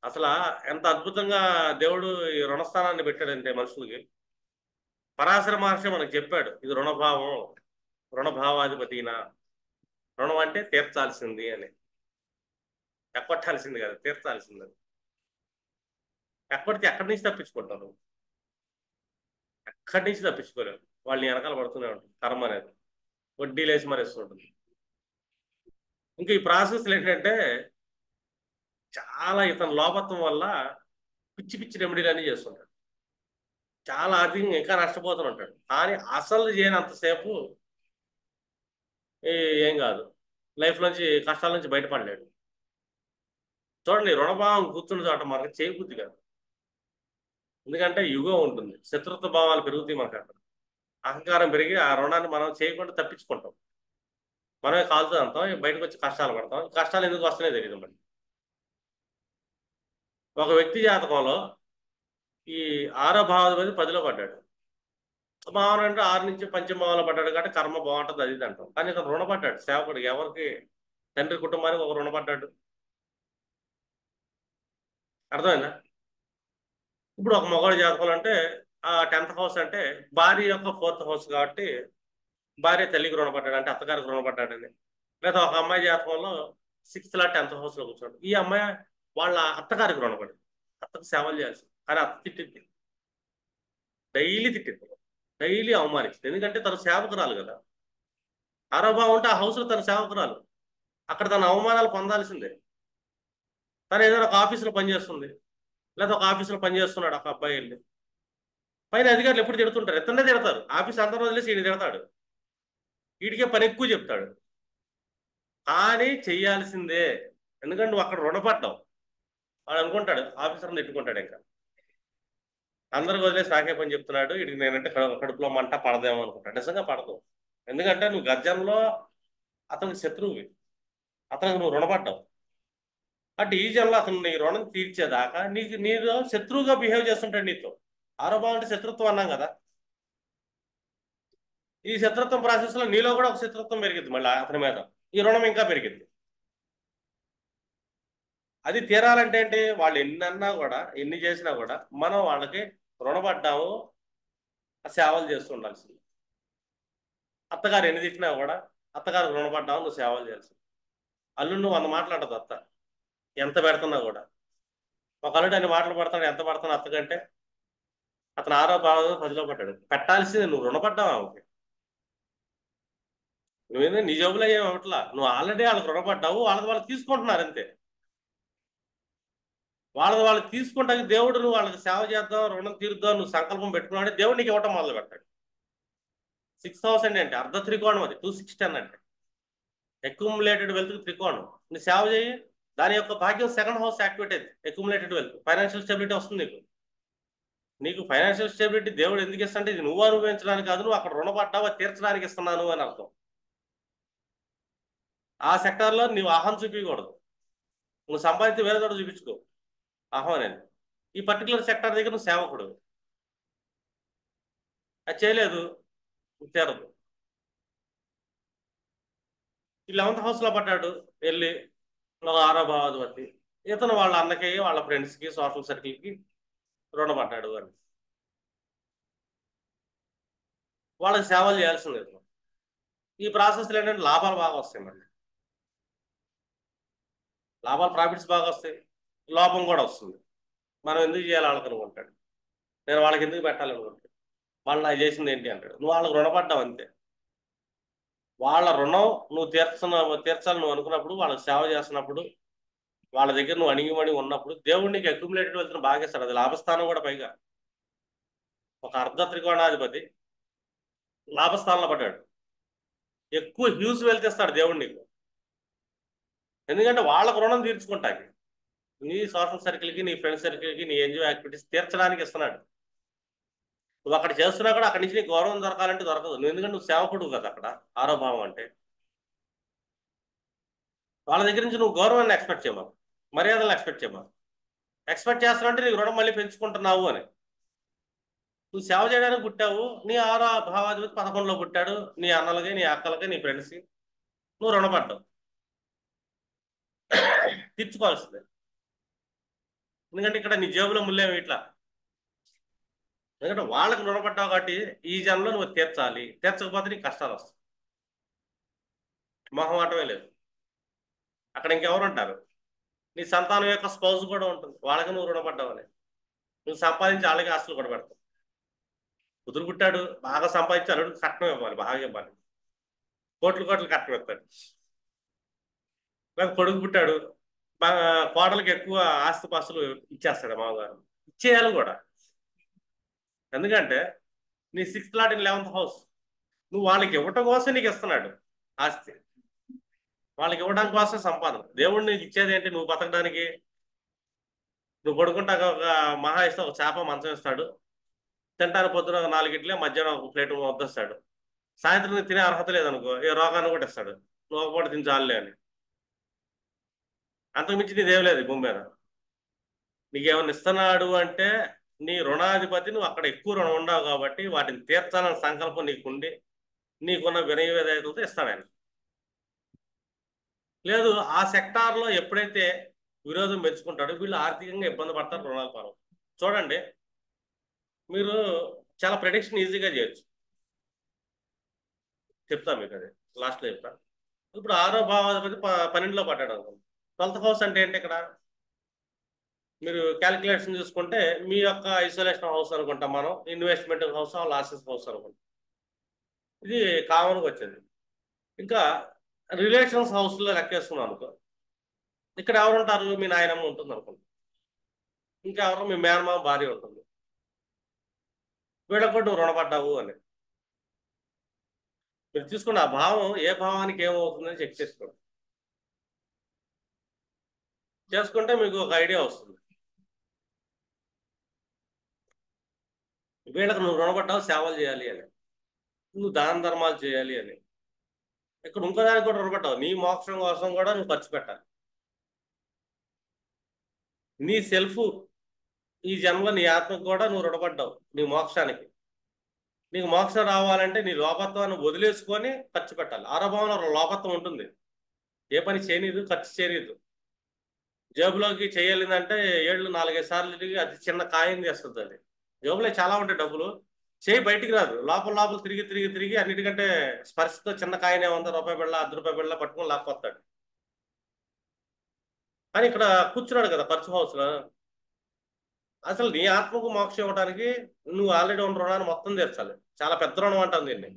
అసలు ఎంత అద్భుతంగా దేవుడు ఈ రుణస్థానాన్ని పెట్టాడంటే మనుషులకి. పరాశర మహర్షి మనకు చెప్పాడు, ఇది రుణభావం, రుణభావాధిపతినా. రుణం అంటే తీర్చాల్సింది అని, ఎక్కొట్టాల్సింది కాదు, తీర్చాల్సింది. ఎక్కడికి ఎక్కడి నుంచి తప్పించుకుంటారు? ఎక్కడి నుంచి తప్పించుకోలేరు. వాళ్ళని వెనకాల పడుతూనే ఉంటుంది. కర్మ అనేది వడ్డీ లేసి మరేస్తుంటుంది. ఇంకా ఈ ప్రాసెస్లు ఏంటంటే చాలా ఇతని లోపత్వం వల్ల పిచ్చి రెమెడీలన్నీ చేస్తుంటాడు. చాలా ఆర్థికంగా ఇంకా నష్టపోతూ ఉంటాడు. కానీ అసలు చేయనంతసేపు ఏం కాదు, లైఫ్ నుంచి కష్టాల నుంచి బయటపడలేడు. చూడండి, రుణభావం కూర్చున్న చోట మనకు చేయబుద్ధి కాదు. ఎందుకంటే యుగం ఉంటుంది, శత్రుత్వ భావాలు పెరుగుతాయి మనకు. అక్కడ అహంకారం పెరిగి ఆ రుణాన్ని మనం చేయకుండా తప్పించుకుంటాం. మనమే కాలుతూ అంటాం, బయటకు వచ్చి కష్టాలు పడతాం. కష్టాలు ఎందుకు వస్తున్నాయో తెలియదు. మళ్ళీ ఒక వ్యక్తి జాతకంలో ఈ 6వ భావాధిపతి 10లో పడ్డాడు. భావన అంటే 6 నుంచి పంచమభావంలో పడ్డాడు కాబట్టి కర్మ బాగుంటుంది, అది అంటాం. కానీ ఇక్కడ రుణపడ్డాడు సేవకుడు. ఎవరికి? తండ్రి కుటుంబానికి ఒక రుణపడ్డాడు. అర్థమైందా? ఇప్పుడు ఒక మగవాడి జాతకంలో అంటే ఆ 10th హౌస్ అంటే భార్య యొక్క 4th హౌస్ కాబట్టి భార్య తల్లికి రుణపడ్డాడు, అంటే అత్తగారికి రుణపడ్డాడని. లేదా ఒక అమ్మాయి జాతకంలో 6th లా 10th హౌస్లో కూర్చోడు, ఈ అమ్మాయి వాళ్ళ అత్తగారికి రుణపడింది. అత్తకు సేవలు చేయాల్సి, కానీ అత్త తిట్టింది, డైలీ తిట్టింది, డైలీ అవమానించింది. ఎందుకంటే తన సేవకురాలు కదా. 6వ భావం ఉంటే ఆ హౌస్లో తన సేవకురాలు, అక్కడ తన అవమానాలు పొందాల్సిందే. తను ఏదైనా ఒక ఆఫీసులో పనిచేస్తుంది, లేదా ఒక ఆఫీసులో పనిచేస్తున్నాడు ఒక అబ్బాయి వెళ్ళి, పైన అధికారులు ఎప్పుడు తిడుతుంటారు, ఇతనే తిడతారు, ఆఫీస్ అందరూ వదిలేసి ఈయన తిడతాడు, వీడికే పని ఎక్కువ చెప్తాడు. కానీ చెయ్యాల్సిందే, ఎందుకంటే నువ్వు అక్కడ రుణపడ్డావు. వాడు అనుకుంటాడు, ఆఫీసర్ని తిట్టుకుంటాడు, ఇంకా అందరికి వదిలేసి నాకే పని చెప్తున్నాడు, వీడికి నేనంటే కడుపులో మంట పడదేమో అనుకుంటాడు. నిజంగా పడదు, ఎందుకంటే నువ్వు గర్జంలో అతనికి శత్రువువి, అతనికి నువ్వు రుణపడ్డావు. అంటే ఈ జన్మలో అతను నీ రుణం తీర్చేదాకా నీతో శత్రువుగా బిహేవ్ చేస్తుంటాడు నీతో. ఆరోపణ అంటే శత్రుత్వం అన్నాం కదా, ఈ శత్రుత్వం ప్రాసెస్ లో నీలో కూడా ఒక శత్రుత్వం పెరిగింది, మళ్ళీ అతని మీద ఈ రుణం ఇంకా పెరిగింది. అది తీరాలంటే ఏంటి, వాళ్ళు ఎన్ని అన్నా కూడా, ఎన్ని చేసినా కూడా మనం వాళ్ళకి రుణపడ్డాము, ఆ సేవలు చేస్తూ ఉండాల్సింది. అత్తగారు ఎన్ని తిట్టినా కూడా అత్తగారు రుణపడ్డావు, నువ్వు సేవలు చేయాల్సింది. అల్లుడు నువ్వు 100 మాట్లాడదు అత్త, ఎంత పెడుతున్నా కూడా. ఒక అల్లుడు అన్ని మాటలు పడతాడు, ఎంత పడుతున్నా అత్తకంటే, అతను 6వ 10లో పడ్డాడు, పెట్టాల్సింది నువ్వు రుణపడ్డావు ఆమెకి. నువ్వేందో నీ జోబులో ఏమి అవ్వట్లా, నువ్వు ఆల్రెడీ వాళ్ళకి రుణపడ్డావు, వాళ్ళకి వాళ్ళు తీసుకుంటున్నారు అంతే. వాళ్ళు తీసుకుంటానికి దేవుడు నువ్వు వాళ్ళకి సేవ చేద్దాం, రుణం తీరుద్దాం నువ్వు సంకల్పం పెట్టుకున్నాడు, దేవుడు నీకు ఇవ్వటం మొదలు పెడతాడు. 6000 అంటే అర్ధ త్రికోణం, అది 260 అంటే అక్యుములేటెడ్ వెల్త్ త్రికోణం. నీ సేవ చేయి, దాని యొక్క భాగ్యం సెకండ్ హౌస్ యాక్టివేట్ అయింది, అక్యుములేటెడ్ వెల్త్, ఫైనాన్షియల్ స్టెబిలిటీ వస్తుంది నీకు. నీకు ఫైనాన్షియల్ స్టెబిలిటీ దేవుడు ఎందుకు ఇస్తాంటే, ఇది నువ్వు అనుభవించడానికి కాదు, నువ్వు అక్కడ రుణపడ్డావా తీర్చడానికి ఇస్తున్నాను అని అర్థం. ఆ సెక్టార్లో నువ్వు అహం చూపించకూడదు, నువ్వు సంపాదించి వేరే చోట చూపించుకో అహం అనేది. ఈ పర్టికులర్ సెక్టార్ దగ్గర నువ్వు సేవకుడు, అది చేయలేదు, తీరదు. ఈ 11th హౌస్లో పడ్డాడు వెళ్ళి, ఒక 6వ భావాధిపతి, ఇతను వాళ్ళ అన్నకి వాళ్ళ ఫ్రెండ్స్కి సోషల్ సర్కిల్కి రుణపడ్డాడు అని, వాళ్ళకి సేవలు చేయాల్సింది. ఈ ప్రాసెస్లో ఏంటంటే లాభాలు బాగా వస్తాయి, మళ్ళీ లాభాలు ప్రాఫిట్స్ బాగా వస్తాయి, లోపం కూడా వస్తుంది. మనం ఎందుకు చేయాలి వాళ్ళకి అనుకుంటాడు, నేను వాళ్ళకి ఎందుకు పెట్టాలనుకుంటాడు, వాళ్ళు నాకు చేసింది ఏంటి అంటాడు. నువ్వు వాళ్ళకి రుణపడ్డావు అంతే. వాళ్ళ రుణం నువ్వు తీర్చాలి నువ్వు అనుకున్నప్పుడు, వాళ్ళకి సేవ చేస్తున్నప్పుడు, వాళ్ళ దగ్గర నువ్వు అణిగిమణి ఉన్నప్పుడు, దేవుడు నీకు అక్యుములేటెడ్ వెళ్తున్న బాగా ఇస్తాడు. అది లాభస్థానం కూడా పైగా. ఒక అర్ధ త్రికోణాధిపతి లాభస్థానంలో పడ్డాడు, ఎక్కువ హ్యూజ్ వెల్త్ ఇస్తాడు దేవుడు నీకు. ఎందుకంటే వాళ్ళకు రుణం తీర్చుకుంటాకి, నీ సోషల్ సర్కిల్కి, నీ ఫ్రెండ్ సర్కిల్కి, నీ ఎన్జిఓ యాక్టివిటీస్ తీర్చడానికి ఇస్తున్నాడు. నువ్వు అక్కడ చేస్తున్నా కూడా అక్కడి నుంచి నీకు గౌరవం దొరకాలంటే దొరకదు. నువ్వు ఎందుకంటే నువ్వు సేవకుడు కదా అక్కడ, ఆరోభావం అంటే. వాళ్ళ దగ్గర నుంచి నువ్వు గౌరవాన్ని ఎక్స్పెక్ట్ చేయమా, మర్యాదలను ఎక్స్పెక్ట్ చేయమా. ఎక్స్పెక్ట్ చేస్తున్నావంటే నీకు రుణం మళ్ళీ పెంచుకుంటున్నావు అని. నువ్వు సేవ చేయడానికి పుట్టావు, నీ 6వ భావాధిపతి 11లో పుట్టాడు, నీ అన్నలకి, నీ అక్కలకి, నీ ఫ్రెండ్స్కి నువ్వు రుణపడ్డావు, తీర్చుకోవాల్సిందే. ఎందుకంటే ఇక్కడ నీ జేబులో ముళ్ళేమి ఇట్లా, ఎందుకంటే వాళ్ళకి రుణపడ్డావు కాబట్టి ఈ జన్మలో నువ్వు తీర్చాలి, తీర్చకపోతే నీకు కష్టాలు వస్తాయి. మొహమాటమే లేదు. అక్కడ ఇంకెవరు ఉంటారు, నీ సంతానం యొక్క స్పౌజ్ కూడా ఉంటుంది, వాళ్ళకి నువ్వు రుణపడ్డావని. నువ్వు సంపాదించి వాళ్ళకి ఆస్తులు కూడా పెడతావు. కుదురు పుట్టాడు, బాగా సంపాదించి అల్లుడికి కట్నం ఇవ్వాలి, బాగా ఇవ్వాలి, కోట్లు కోట్లు కట్నం ఇస్తాడు. లేదా కొడుకు పుట్టాడు, బాగా కోడలకి ఎక్కువ ఆస్తిపాస్తులు ఇచ్చేస్తాడు మామగారు, ఇచ్చేయాలి కూడా. ఎందుకంటే నీ 6th lot in 11th house, నువ్వు వాళ్ళకి ఇవ్వటం కోసం నీకు ఇస్తున్నాడు ఆస్తి, వాళ్ళకి ఇవ్వడం కోసం సంపాదన. దేవుడు నీకు ఇచ్చేది ఏంటి, నువ్వు బతకడానికి. నువ్వు పడుకుంటాక ఒక మహా ఇస్తే ఒక చేప మంచం ఇస్తాడు, తింటానికి పొద్దున 4 ఇడ్లీ, మధ్యాహ్నం ఒక ప్లేట్ వద్దస్తాడు, సాయంత్రం నీకు తినే అర్హత లేదనుకో ఏ రోగాన్ని కూడా ఇస్తాడు, నువ్వు ఒక పూట తిని చాలులే అని. అంతకుమించి నీదేం లేదు ఈ భూమి మీద. నీకేమన్నా ఇస్తున్నాడు అంటే నీ రుణాధిపతి, నువ్వు అక్కడ ఎక్కువ రుణం ఉండవు కాబట్టి వాటిని తీర్చాలన్న సంకల్పం నీకుండి, నీకున్న వినయ విధేయతలతో ఇస్తాడు ఆయన. లేదు, ఆ సెక్టార్లో ఎప్పుడైతే విరోధం పెంచుకుంటాడో వీళ్ళు ఆర్థికంగా ఇబ్బంది పడతారు, రుణాల పరం. చూడండి, మీరు చాలా ప్రెడిక్షన్ ఈజీగా చేయొచ్చు, చెప్తా మీకు, అది లాస్ట్లో చెప్తా. ఇప్పుడు 6వ భావాధిపతి 12లో పడ్డాడు అనుకోండి, 12th హౌస్ అంటే ఏంటి ఇక్కడ, మీరు క్యాలిక్యులేషన్ చూసుకుంటే మీ యొక్క ఐసోలేషన్ హౌస్ అనుకుంటాం మనం, ఇన్వెస్ట్మెంట్ హౌస్, లాసెస్ హౌస్ అనుకుంటాం, ఇది కామన్గా వచ్చేది. ఇంకా రిలేషన్స్ హౌస్లో లెక్కేసుకున్నాం అనుకో, ఇక్కడ ఎవరుంటారు, మీ నాయనమ్మ ఉంటుంది అనుకోండి, ఇంకా ఎవరు మీ మేనమామ భార్య ఉంటుంది, వీళ్ళకి కూడా నువ్వు రుణపడ్డావు అని. మీరు చూసుకోండి, ఆ భావం ఏ భావానికి ఏమవుతుందని చెక్ చేసుకోండి. చేసుకుంటే మీకు ఒక ఐడియా వస్తుంది. వీళ్ళకి నువ్వు రుణపడ్డావు సేవలు చేయాలి అని, నువ్వు దాన ధర్మాలు చేయాలి అని. ఇక్కడ ఇంకో దానికి కూడా రుణపడ్డావు, నీ మోక్షం కోసం కూడా నువ్వు ఖర్చు పెట్టాలి. నీ సెల్ఫ్, ఈ జన్మలో నీ ఆత్మకు కూడా నువ్వు రుణపడ్డావు నీ మోక్షానికి. నీకు మోక్షం రావాలంటే నీ లోపత్వాన్ని వదిలేసుకొని ఖర్చు పెట్టాలి. ఆరోభావంలో లోపత్వం ఉంటుంది, ఏ పని చేయనీదు, ఖర్చు చేయనీదు. జేబులోకి చేయాలిందంటే ఏళ్ళు 4-5 సార్లు తిరిగి అది చిన్న కాయం చేస్తుంది. అది జేబులో చాలా ఉంటాయి డబ్బులు, చేయి బయటికి రాదు, లోపల లోపల తిరిగి తిరిగి తిరిగి అన్నిటికంటే స్పర్శతో చిన్న కాయనే ఉంది, రూపాయి బిళ్ళ, 10 రూపాయి బిళ్ళ పట్టుకొని లాక్కొస్తాడు. కానీ ఇక్కడ కూర్చున్నాడు కదా ఖర్చు హౌస్లో, అసలు నీ ఆత్మకు మోక్షం ఇవ్వడానికి నువ్వు ఆల్రెడీ ఉన్న రుణాన్ని మొత్తం తీర్చాలి. చాలా పెద్ద రుణం అంటాం దీన్ని.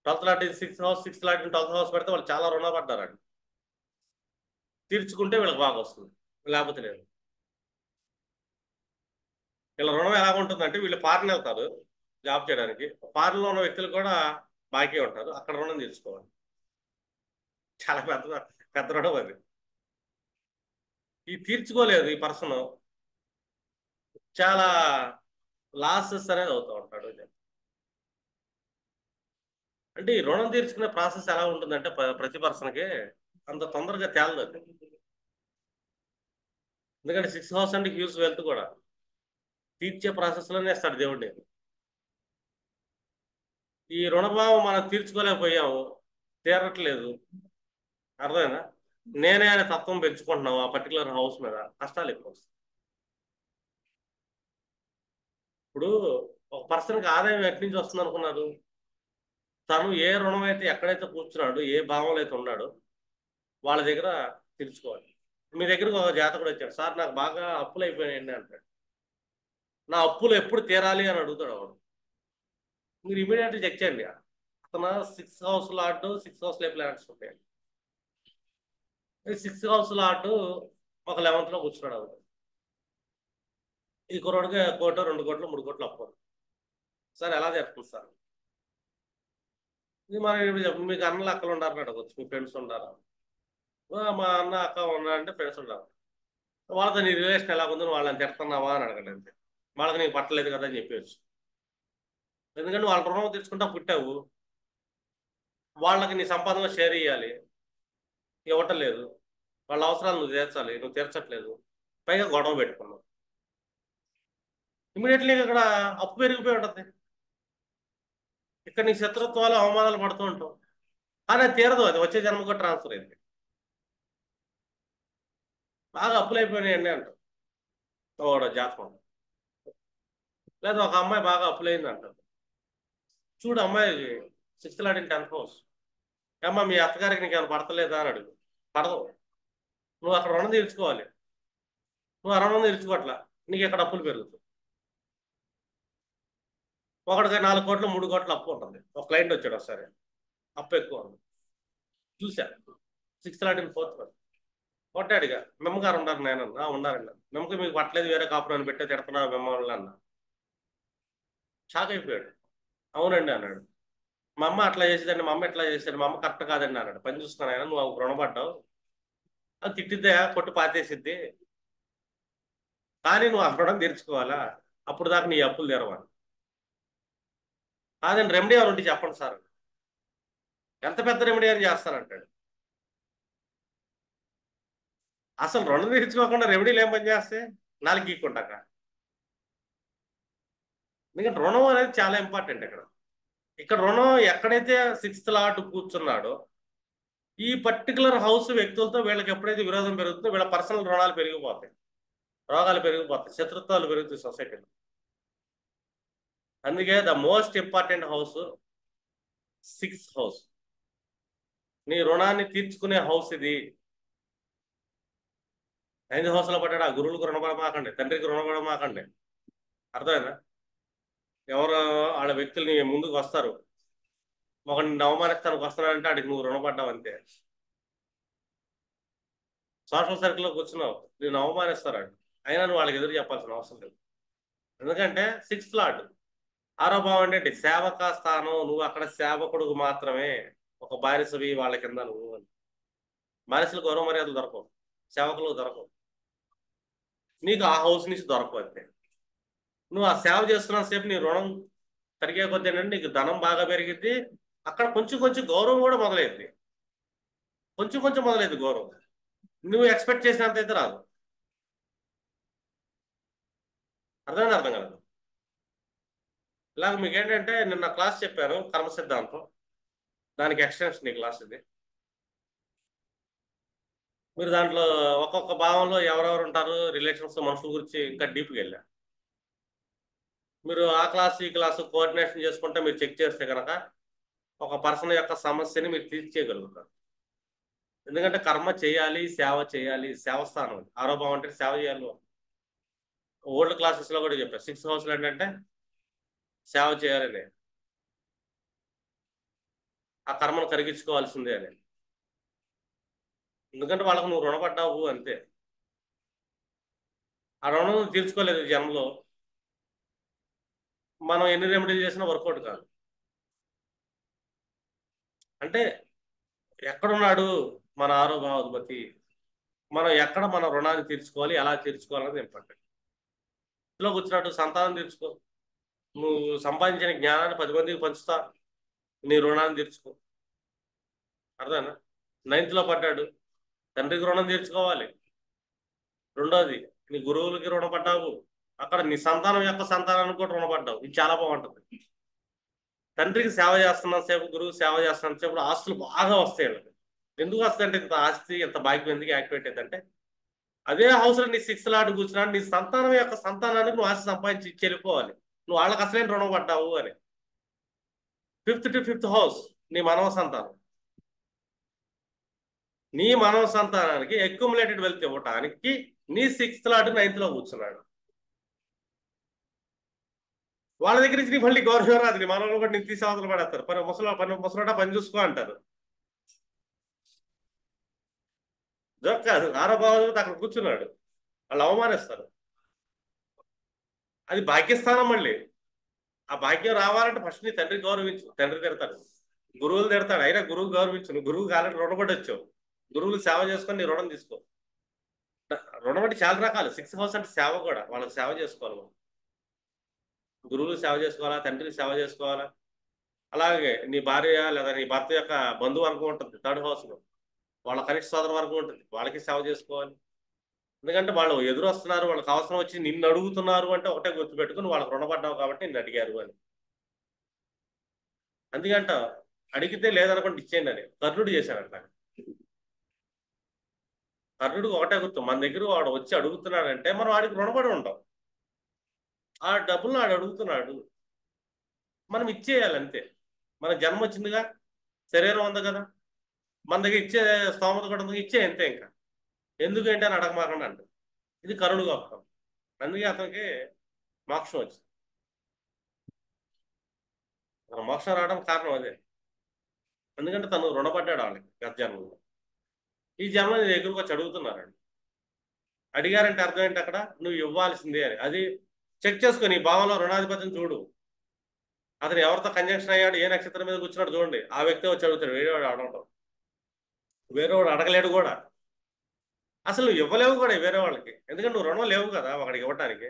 12th lot 6th house, 6th lot 12th house పెడితే వాళ్ళు చాలా రుణ పడ్డారండి. తీర్చుకుంటే వీళ్ళకి బాగా వస్తుంది, లేకపోతే లేదు. వీళ్ళ రుణం ఎలా ఉంటుందంటే, వీళ్ళు ఫారెన్ వెళ్తారు జాబ్ చేయడానికి, ఫారెన్లో ఉన్న వ్యక్తులు కూడా బాకీ ఉంటారు, అక్కడ రుణం తీర్చుకోవాలి. చాలా పెద్ద పెద్ద రుణం అది. ఈ తీర్చుకోలేదు ఈ పర్సన్, చాలా లాసెస్ అనేది అవుతూ ఉంటాడు. అంటే ఈ రుణం తీర్చుకునే ప్రాసెస్ ఎలా ఉంటుందంటే ప్రతి పర్సన్కి అంత తొందరగా తేలదు అది. ఎందుకంటే 6th హౌస్ అంటే హ్యూజ్ వెల్త్ కూడా తీర్చే ప్రాసెస్లోనే ఇస్తాడు దేవుడిని. ఈ రుణభావం మనం తీర్చుకోలేకపోయాము, తీరట్లేదు, అర్థమైనా? నేనే అనే తత్వం పెంచుకుంటున్నావు ఆ పర్టికులర్ హౌస్ మీద, కష్టాలు ఎక్కువ వస్తాయి. ఇప్పుడు ఒక పర్సన్కి ఆదాయం ఎక్కడి నుంచి వస్తుంది అనుకున్నారు? తను ఏ రుణం అయితే ఎక్కడైతే కూర్చున్నాడు, ఏ భావంలో అయితే ఉన్నాడో వాళ్ళ దగ్గర తీర్చుకోవాలి. మీ దగ్గరకు ఒక జాతకుడు వచ్చాడు, సార్ నాకు బాగా అప్పులు అయిపోయాయండి అంటాడు. నా అప్పులు ఎప్పుడు తీరాలి అని అడుగుతాడు వాడు. మీరు ఇమీడియట్గా చెక్ చేయండి, అతను 6th house lot, 6th house plants ఉంటాయి. 6th హౌస్ లాట్ ఒక 11th లో కూర్చున్నాడు అవును. ఈ కుర్రోడికి 1 కోటి, 2 కోట్లు, 3 కోట్లు అప్పు. సార్ ఎలా జరుగుతుంది సార్? ఇది మన మీకు అన్నలు అక్కలు ఉండాలని అడగచ్చు, మీ ఫ్రెండ్స్ ఉండారా? మా అన్న అక్క ఉన్నారంటే ఫ్రెండ్స్ ఉండాలి. వాళ్ళతో నీ రిలేషన్ ఎలా ఉంది, వాళ్ళని తిడుతున్నావా అని అడగండి అంతే. వాళ్ళకి నీకు పట్టలేదు కదా అని చెప్పేసి. ఎందుకంటే వాళ్ళ రుణం తెచ్చుకుంటా పుట్టావు, వాళ్ళకి నీ సంపాదనలో షేర్ ఇవ్వాలి, ఇవ్వటం లేదు. వాళ్ళ అవసరాలు నువ్వు తీర్చాలి, నువ్వు తీర్చట్లేదు, పైగా గొడవ పెట్టుకున్నావు. ఇమీడియట్లీ ఇక్కడ అప్పు పెరిగిపోయి ఉంటుంది. ఇక్కడ నీ శత్రుత్వాలు, అవమానాలు పడుతూ ఉంటావు. కానీ అది తీరదు, అది వచ్చే జన్మకు ట్రాన్స్ఫర్ అయింది. బాగా అప్పులు అయిపోయినాయండి అంటారు ఓడ జాతకం. లేదా ఒక అమ్మాయి బాగా అప్పులైంది అంటారు. చూడు అమ్మాయి 6th లాట్ 10th హౌస్, అమ్మ మీ అత్తగారికి నీకు ఏమైనా పడతలేదా అని అడుగు. పడదు. నువ్వు అక్కడ రుణం తీర్చుకోవాలి, నువ్వు ఆ రుణం తీర్చుకోవట్లా, నీకు ఇక్కడ అప్పులు పెరుగుతాయి. ఒకటికి 4 కోట్లు, 3 కోట్లు అప్పు ఉంటుంది. ఒక క్లయింట్ వచ్చాడు ఒకసారి, అప్పు ఎక్కువ ఉంది, చూసా 6th లాట్ 4th హౌస్. కొట్టాడుగా, మెమ్మగారు ఉన్నారు నేను ఉన్నారండి. మెమ్మకి మీకు పట్టలేదు, వేరే కాపురాన్ని పెట్టే తిడుతున్నా మిమ్మల్ని అన్న. షాక్ అయిపోయాడు. అవునండి అన్నాడు. మా అమ్మ అట్లా చేసేదండి, మా అమ్మ ఎట్లా చేసేది, మా అమ్మ కరెక్ట్ కాదండి అన్నాడు. పని చూసుకుని ఆయన, నువ్వు రుణపడ్డావు, అది తిట్టిద్దా కొట్టు పాతేసిద్ది, కానీ నువ్వు ఆ రుణం తీర్చుకోవాలా, అప్పుడు దాకా నీ అప్పులు తెరవాలి. కాదండి రెమెడీ ఎవరు ఉంటే చెప్పండి సార్. ఎంత పెద్ద రెమెడీ అని చేస్తానంటాడు. అసలు రుణం తీర్చుకోకుండా రెమెడీలు ఏం పని చేస్తే నాలుగు గీక్కుంటాక. ఎందుకంటే రుణం అనేది చాలా ఇంపార్టెంట్ ఇక్కడ. ఇక్కడ రుణం ఎక్కడైతే 6th లాట్ కూర్చున్నాడో, ఈ పర్టికులర్ హౌస్ వ్యక్తులతో వీళ్ళకి ఎప్పుడైతే విరోధం పెరుగుతుందో వీళ్ళ పర్సనల్ రుణాలు పెరిగిపోతాయి, రోగాలు పెరిగిపోతాయి, శత్రుత్వాలు పెరుగుతాయి సొసైటీలో. అందుకే the most important house 6th house. నీ రుణాన్ని తీర్చుకునే హౌస్ ఇది. 9th హౌస్లో పడ్డాడు, ఆ గురువులకు రుణపడమాకండి, తండ్రికి రుణపడమాకండి. అర్థమైనా? ఎవరు వాళ్ళ వ్యక్తులు నీ ముందుకు వస్తారు, ఒకరిని అవమానిస్తానికి వస్తున్నాడంటే అడిగి నువ్వు రుణపడ్డావు అంతే. సోషల్ సర్కిల్లో కూర్చున్నావు, నేను అవమానిస్తారండి, అయినా నువ్వు వాళ్ళకి ఎదురు చెప్పాల్సిన అవసరం లేదు. ఎందుకంటే 6th లార్డ్. 6వ భావం ఏంటంటే సేవకా స్థానం, నువ్వు అక్కడ సేవకుడు మాత్రమే, ఒక బానిసవి వాళ్ళ కింద నువ్వు అని. బానిసలు గౌరవ మర్యాదలు దొరకవు, సేవకులకు దొరకవు, నీకు ఆ హౌస్ నుంచి దొరకవు అంతే. నువ్వు ఆ సేవ చేస్తున్న సేపు నీ రుణం తరిగే కొద్దీ ఏంటంటే నీకు ధనం బాగా పెరిగిద్ది, అక్కడ కొంచెం కొంచెం గౌరవం కూడా మొదలైద్ది, కొంచెం కొంచెం మొదలైద్ది గౌరవం. నువ్వు ఎక్స్పెక్ట్ చేసినంత అయితే రాదు. అర్థమైంది అర్థం కలదు. ఇలాగ మీకు ఏంటంటే నిన్న క్లాస్ చెప్పాను కర్మ సిద్ధాంతం, దానికి ఎక్స్టెన్షన్ ఈ క్లాస్ ఇది. మీరు దాంట్లో ఒక్కొక్క భావంలో ఎవరెవరు ఉంటారు, రిలేషన్స్, మనుషుల గురించి ఇంకా డీప్గా వెళ్ళారు. మీరు ఆ క్లాస్ ఈ క్లాసు కోఆర్డినేషన్ చేసుకుంటే మీరు చెక్ చేస్తే కనుక ఒక పర్సన్ యొక్క సమస్యని మీరు తీర్చేయగలుగుతారు. ఎందుకంటే కర్మ చేయాలి, సేవ చేయాలి, సేవ స్థానం. 6వ భావం అంటే సేవ చేయాలి. ఓల్డ్ క్లాసెస్లో కూడా చెప్పారు 6th హౌస్లో ఏంటంటే సేవ చేయాలని, ఆ కర్మను కరిగించుకోవాల్సిందే అని. ఎందుకంటే వాళ్ళకు నువ్వు రుణపడ్డావు అంతే. ఆ రుణం తీర్చుకోలేదు ఈ జన్మలో, మనం ఎన్ని రెమెడీలు చేసినా వర్కౌట్ కాదు. అంటే ఎక్కడున్నాడు మన 6వ భావాధిపతి, మనం ఎక్కడ మన రుణాన్ని తీర్చుకోవాలి, ఎలా తీర్చుకోవాలనేది ఇంపార్టెంట్. ఇంట్లో కూర్చున్నట్టు సంతానం తీర్చుకో, నువ్వు సంపాదించిన జ్ఞానాన్ని 10 మందికి పంచుతా, నీ రుణాన్ని తీర్చుకో. అర్థనా? 9th లో పడ్డాడు, తండ్రికి రుణం తీర్చుకోవాలి. రెండోది నీ గురువులకి రుణపడ్డావు, అక్కడ నీ సంతానం యొక్క సంతానానికి కూడా రుణపడ్డావు. ఇది చాలా బాగుంటుంది. తండ్రికి సేవ చేస్తున్న సేపు, గురువు సేవ చేస్తున్న సేపు ఆస్తులు బాగా వస్తాయి. ఎందుకు వస్తాయంటే ఇంత ఆస్తి, ఇంత భాగ్యం ఎందుకు యాక్టివేట్ అయిందంటే అదే హౌస్లో నీ 6th లార్డ్ కూర్చున్నాడు, నీ సంతానం యొక్క సంతానానికి నువ్వు ఆస్తి సంపాదించి ఇచ్చి వెళ్ళిపోవాలి, నువ్వు వాళ్ళకి అసలేం రుణం పడ్డావు అని. 5th to 5th హౌస్ నీ మనవ సంతానం, నీ మనవ సంతానానికి అక్యుములేటెడ్ వెల్త్ ఇవ్వటానికి నీ 6th లార్డ్ 9th లో కూర్చున్నాడు. వాళ్ళ దగ్గర నుంచి మళ్ళీ గౌరవం రాదు, నీ మనవలు కూడా నేను తీసి అవతల పడేస్తారు. ముసలోట పని చూసుకో అంటారు. జోక్ కాదు, 6వ భావం అక్కడ కూర్చున్నాడు, వాళ్ళు అవమానిస్తారు. అది భాగ్యస్థానం. మళ్ళీ ఆ భాగ్యం రావాలంటే ఫస్ట్ నీ తండ్రికి గౌరవించు. తండ్రి తిడతాడు, గురువులు తిడతాడు, అయినా గురువు గౌరవించు. నువ్వు గురువు కాలని రుణపడి వచ్చావు, గురువులు సేవ చేసుకొని నీ రుణం తీసుకో. రుణం అంటే చాలా రకాలు. 6th హౌస్ అంటే సేవ కూడా, వాళ్ళకి సేవ చేసుకోవాలి మనం. గురువులు సేవ చేసుకోవాలా, తండ్రికి సేవ చేసుకోవాలా. అలాగే నీ భార్య లేదా నీ భర్త యొక్క బంధువు వర్గం ఉంటుంది 3rd హౌస్లో, వాళ్ళ కనిష్ట సోదర వర్గం ఉంటుంది, వాళ్ళకి సేవ చేసుకోవాలి. ఎందుకంటే వాళ్ళు ఎదురు వస్తున్నారు, వాళ్ళకి అవసరం వచ్చి నిన్ను అడుగుతున్నారు అంటే ఒకటే గుర్తుపెట్టుకుని వాళ్ళకి రుణపడ్డావు కాబట్టి నిన్ను అడిగారు అని. అందుకంట అడిగితే లేదనుకోండి ఇచ్చేయండి అని కర్ణుడు చేశాడంట. కర్ణుడికి ఒకటే గుర్తు, మన దగ్గర వాడు వచ్చి అడుగుతున్నాడంటే మనం వాడికి రుణపడి ఉంటాం. ఆ డబ్బులు వాడు అడుగుతున్నాడు, మనం ఇచ్చేయాలి అంతే. మన జన్మ వచ్చిందిగా, శరీరం ఉంది కదా, మన దగ్గర ఇచ్చే స్తోమత కూడా ఉంది, ఇచ్చే అంతే. ఇంకా ఎందుకంటే అని అడగమాకండి అంట. ఇది కరుణుడు గొప్పతనం. అందుకే అతనికి మోక్షం వచ్చింది. మోక్షం రావడం కారణం అదే. ఎందుకంటే తను రుణపడ్డాడు వాళ్ళకి గత జన్మలో. ఈ జన్మ నీ దగ్గరకు వచ్చి అడుగుతున్నారండి. అడిగారంటే అర్థం ఏంటి, అక్కడ నువ్వు ఇవ్వాల్సిందే అని. అది చెక్ చేసుకో, నీ భావంలో రుణాధిపతిని చూడు, అతను ఎవరితో కంజంక్షన్ అయ్యాడు, ఏ నక్షత్రం మీద కూర్చున్నాడు చూడండి, ఆ వ్యక్తి వచ్చి అడుగుతాడు. వేరేవాడు అడగడం, వేరేవాడు అడగలేడు కూడా. అసలు నువ్వు ఇవ్వలేవు కూడా వేరే వాళ్ళకి, ఎందుకంటే నువ్వు రుణం లేవు కదా ఒకడికి ఇవ్వటానికి.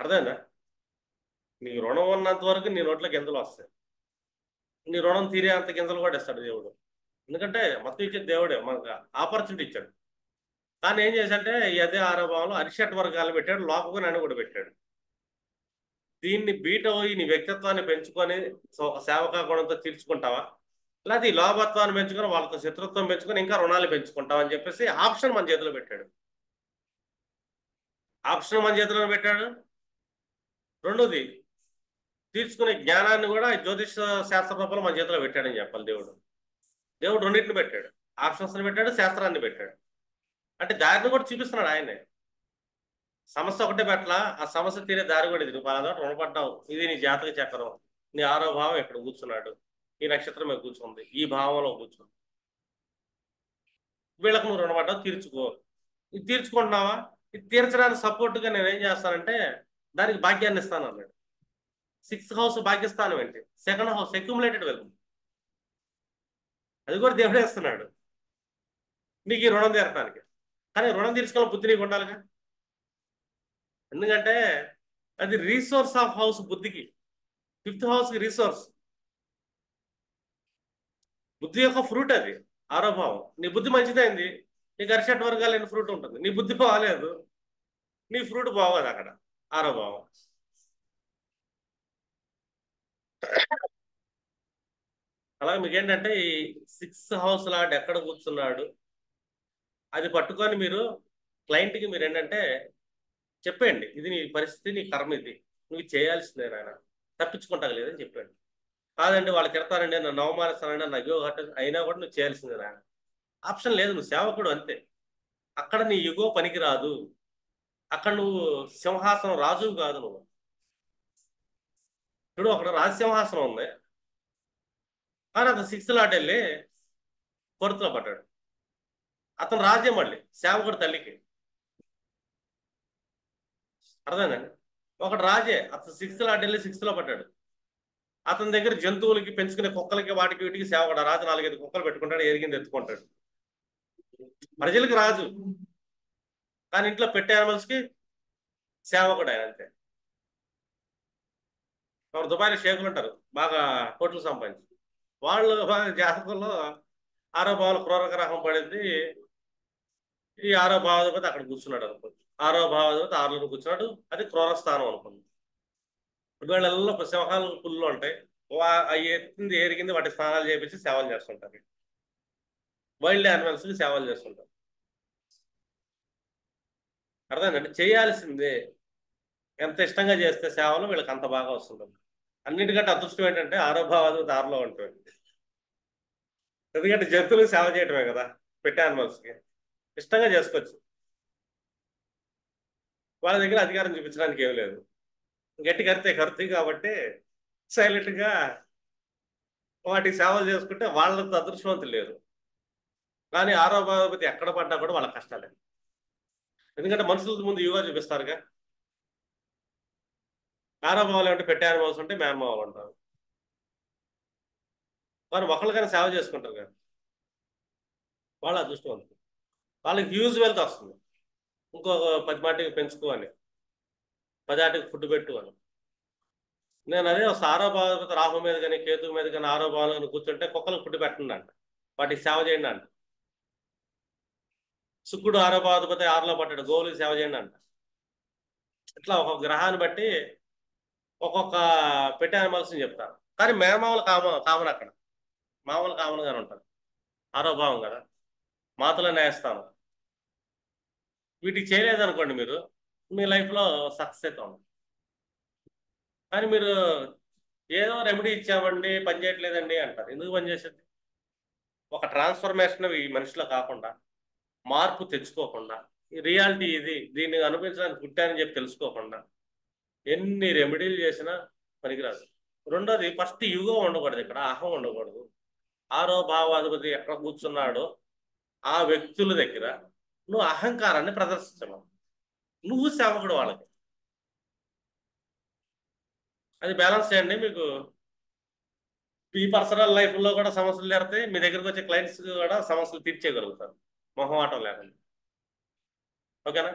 అర్థమైందా? నీ రుణం ఉన్నంత వరకు నీ నోట్లో గింజలు వస్తాయి, నీ రుణం తీరే అంత గింజలు కూడా ఇస్తాడు దేవుడు. ఎందుకంటే మొత్తం ఇచ్చేది దేవుడే, మనకు ఆపర్చునిటీ ఇచ్చాడు. కానీ ఏం చేశాడంటే ఈ అదే 6వ భావంలో అరిషట్ వర్గాలు పెట్టాడు, లోపకు నన్ను కూడా పెట్టాడు. దీన్ని బీట్ అయ్యి నీ వ్యక్తిత్వాన్ని పెంచుకొని సేవకా గుణంతో తీర్చుకుంటావా, లేకపోతే ఈ లోభత్వాన్ని పెంచుకొని వాళ్ళతో శత్రుత్వం పెంచుకొని ఇంకా రుణాలు పెంచుకుంటావా అని చెప్పేసి ఆప్షన్ మన చేతిలో పెట్టాడు. ఆప్షన్ మన చేతిలో పెట్టాడు. రెండోది తీర్చుకునే జ్ఞానాన్ని కూడా జ్యోతిష శాస్త్ర రూపంలో మన చేతిలో పెట్టాడని చెప్పాలి. దేవుడు రెండింటిని పెట్టాడు, ఆప్షన్స్ని పెట్టాడు, శాస్త్రాన్ని పెట్టాడు. అంటే దారిని కూడా చూపిస్తున్నాడు ఆయనే. సమస్య ఒకటే పెట్టలా, ఆ సమస్య తీరే దారి కూడా ఇది. నువ్వు పలానా రుణపడ్డావు, ఇది నీ జాతక చక్రం, నీ 6వ భావం ఎక్కడ కూర్చున్నాడు, ఈ నక్షత్రం మీద కూర్చుంది, ఈ భావంలో కూర్చుంది, వీళ్ళకు నువ్వు రుణపడ్డావు, తీర్చుకో. ఇది తీర్చుకుంటున్నావా, ఇది తీర్చడానికి సపోర్ట్గా నేను ఏం చేస్తానంటే దానికి భాగ్యాన్ని ఇస్తాను అన్నాడు. 6th హౌస్ భాగ్యస్థానం ఏంటి, 2nd హౌస్ అక్యుములేటెడ్ వెల్త్, అది కూడా దేవుడే ఇస్తున్నాడు నీకు ఈ రుణం తీరటానికి. కానీ రుణం తీర్చుకోవాలి బుద్ధి నీకు ఉండాలిగా. ఎందుకంటే అది రీసోర్స్ ఆఫ్ హౌస్ బుద్ధికి. 5th హౌస్కి రీసోర్స్, బుద్ధి యొక్క ఫ్రూట్ అది. ఆరోభావం, నీ బుద్ధి మంచిదైంది, నీకు అరిషట్ వర్గాలైన ఫ్రూట్ ఉంటుంది. నీ బుద్ధి బాగాలేదు, నీ ఫ్రూట్ బాగోదు అక్కడ. ఆరోభావం. అలాగే మీకు ఏంటంటే ఈ 6th హౌస్ లాంటి ఎక్కడ కూర్చున్నాడు అది పట్టుకొని మీరు క్లయింట్కి మీరు ఏంటంటే చెప్పండి, ఇది నీ పరిస్థితి, నీ కర్మ, ఇది నువ్వు చేయాల్సిందే నాయన, తప్పించుకుంటాగలేదని చెప్పాడు. కాదండి వాళ్ళు తిడతారండి, నన్ను అవమానిస్తానండి, నన్ను అయ్యో అయినా కూడా నువ్వు చేయాల్సిందే నాయన. ఆప్షన్ లేదు, నువ్వు సేవకుడు అంతే. అక్కడ నీ యుగో పనికి రాదు, అక్కడ నువ్వు సింహాసనం రాజువు కాదు నువ్వు. ఇప్పుడు అక్కడ రాజసింహాసనం ఉంది, కానీ అతను 6th లాట్ వెళ్ళి కొరతలో పడ్డాడు. అతను రాజ్యం మళ్ళీ సేవకుడు తల్లికి. అర్థమైందండి. ఒకటి రాజే, అతను 6th లాట్ వెళ్ళి 6th లో పడ్డాడు. అతని దగ్గర జంతువులకి పెంచుకునే కుక్కలకి వాటికి వీటికి సేవకుడు. ఆ రాజు 4-5 కుక్కలు పెట్టుకుంటాడు, ఎరిగింది ఎత్తుకుంటాడు. ప్రజలకి రాజు, కానీ ఇంట్లో పెట్టే యానిమల్స్ కి సేవకుడు ఆయన అంతే. ఒక దుబాయ్లో షేకులు ఉంటారు, బాగా కోట్లు సంపాదించి, వాళ్ళు జాతకంలో 6వ భావంలో క్రూర గ్రహం పడింది. ఈ 6వ భావాధిపతి అక్కడ కూర్చున్నాడు అనుకోండి, 6వ భావాధిపతి 6లో కూర్చున్నాడు, అది క్రూర స్థానం అనుకోండి. వీళ్ళల్లో సింహాలు పుల్లు ఉంటాయి, అవి ఎత్తింది ఎరిగింది వాటి స్నానాలు చేపించి సేవలు చేస్తుంటారు. వైల్డ్ యానిమల్స్ కి సేవలు చేస్తుంటారు. అర్థమైందండి. చేయాల్సిందే, ఎంత ఇష్టంగా చేస్తే సేవలు వీళ్ళకి అంత బాగా వస్తుంటుంది. అన్నిటికంటే అదృష్టం ఏంటంటే 6వ భావాధిపతి 6లో ఉంటుంది. ఎందుకంటే జంతువులకు సేవ చేయటమే కదా, పెట్టే యానిమల్స్కి ఇష్టంగా చేసుకోవచ్చు. వాళ్ళ దగ్గర అధికారం చూపించడానికి ఏం లేదు, గట్టి కడితే కరుతాయి కాబట్టి సైలెంట్గా వాటికి సేవలు చేసుకుంటే వాళ్ళంత అదృష్టవంతులు లేరు. కానీ 6వ భావాధిపతి ఎక్కడ పడ్డా కూడా వాళ్ళ కష్టాలే. ఎందుకంటే మనుషుల ముందు యుగా చూపిస్తారుగా. 6వ భావాలు అంటే పెట్టే యానిమల్స్ ఉంటే మేనమావాలు ఉంటారు. వారు ఒకళ్ళకైనా సేవ చేసుకుంటారు కదా, వాళ్ళ అదృష్టవంతులు. వాళ్ళకి హ్యూజ్ వెల్త్ వస్తుంది. ఇంకొక 10 మాటికి పెంచుకోవాలి, 10 ఆటికి ఫుడ్ పెట్టు అని. నేను అదే 6వ భావాధిపతి రాహు మీద కానీ కేతు మీద కానీ 6వ భావంలో కూర్చుంటే కుక్కలకు ఫుడ్ పెట్టండి అంట, వాటికి సేవ చేయండి అంట. శుక్రుడు 6వ భావాధిపతి 6లో పడ్డాడు, గోవులకు సేవ చేయండి అంట. ఇట్లా ఒక్కొక్క గ్రహాన్ని బట్టి ఒక్కొక్క పెట్టే యానిమల్స్ని చెప్తారు. కానీ మేనమామలు కామన్ అక్కడ, మామూలు కామన్గానే ఉంటారు. 6వ భావం కదా, మాతలో న్యాయస్థానం. వీటికి చేయలేదనుకోండి మీరు, మీ లైఫ్లో సక్సెస్ అయితే ఉంది. కానీ మీరు ఏదో రెమెడీ ఇచ్చామండి పని చేయట్లేదండి అంటారు. ఎందుకు పని చేసేది? ఒక ట్రాన్స్ఫర్మేషన్ ఈ మనిషిలో కాకుండా, మార్పు తెచ్చుకోకుండా, ఈ రియాలిటీ ఇది, దీన్ని అనుభవించడానికి పుట్టానని చెప్పి తెలుసుకోకుండా ఎన్ని రెమెడీలు చేసినా పనికిరాదు. రెండోది, ఫస్ట్ యుగం ఉండకూడదు, ఇక్కడ అహం ఉండకూడదు. 6వ భావాధిపతి ఎక్కడ కూర్చున్నాడో ఆ వ్యక్తుల దగ్గర నువ్వు అహంకారాన్ని ప్రదర్శించను, నువ్వు సేవకుడు వాళ్ళకి. అది బ్యాలెన్స్ చేయండి. మీకు ఈ పర్సనల్ లైఫ్లో కూడా సమస్యలు జరుగుతాయి, మీ దగ్గరకు వచ్చే క్లయింట్స్ కూడా సమస్యలు తీర్చేయగలుగుతారు మొహమాటం లేకుండా. ఓకేనా?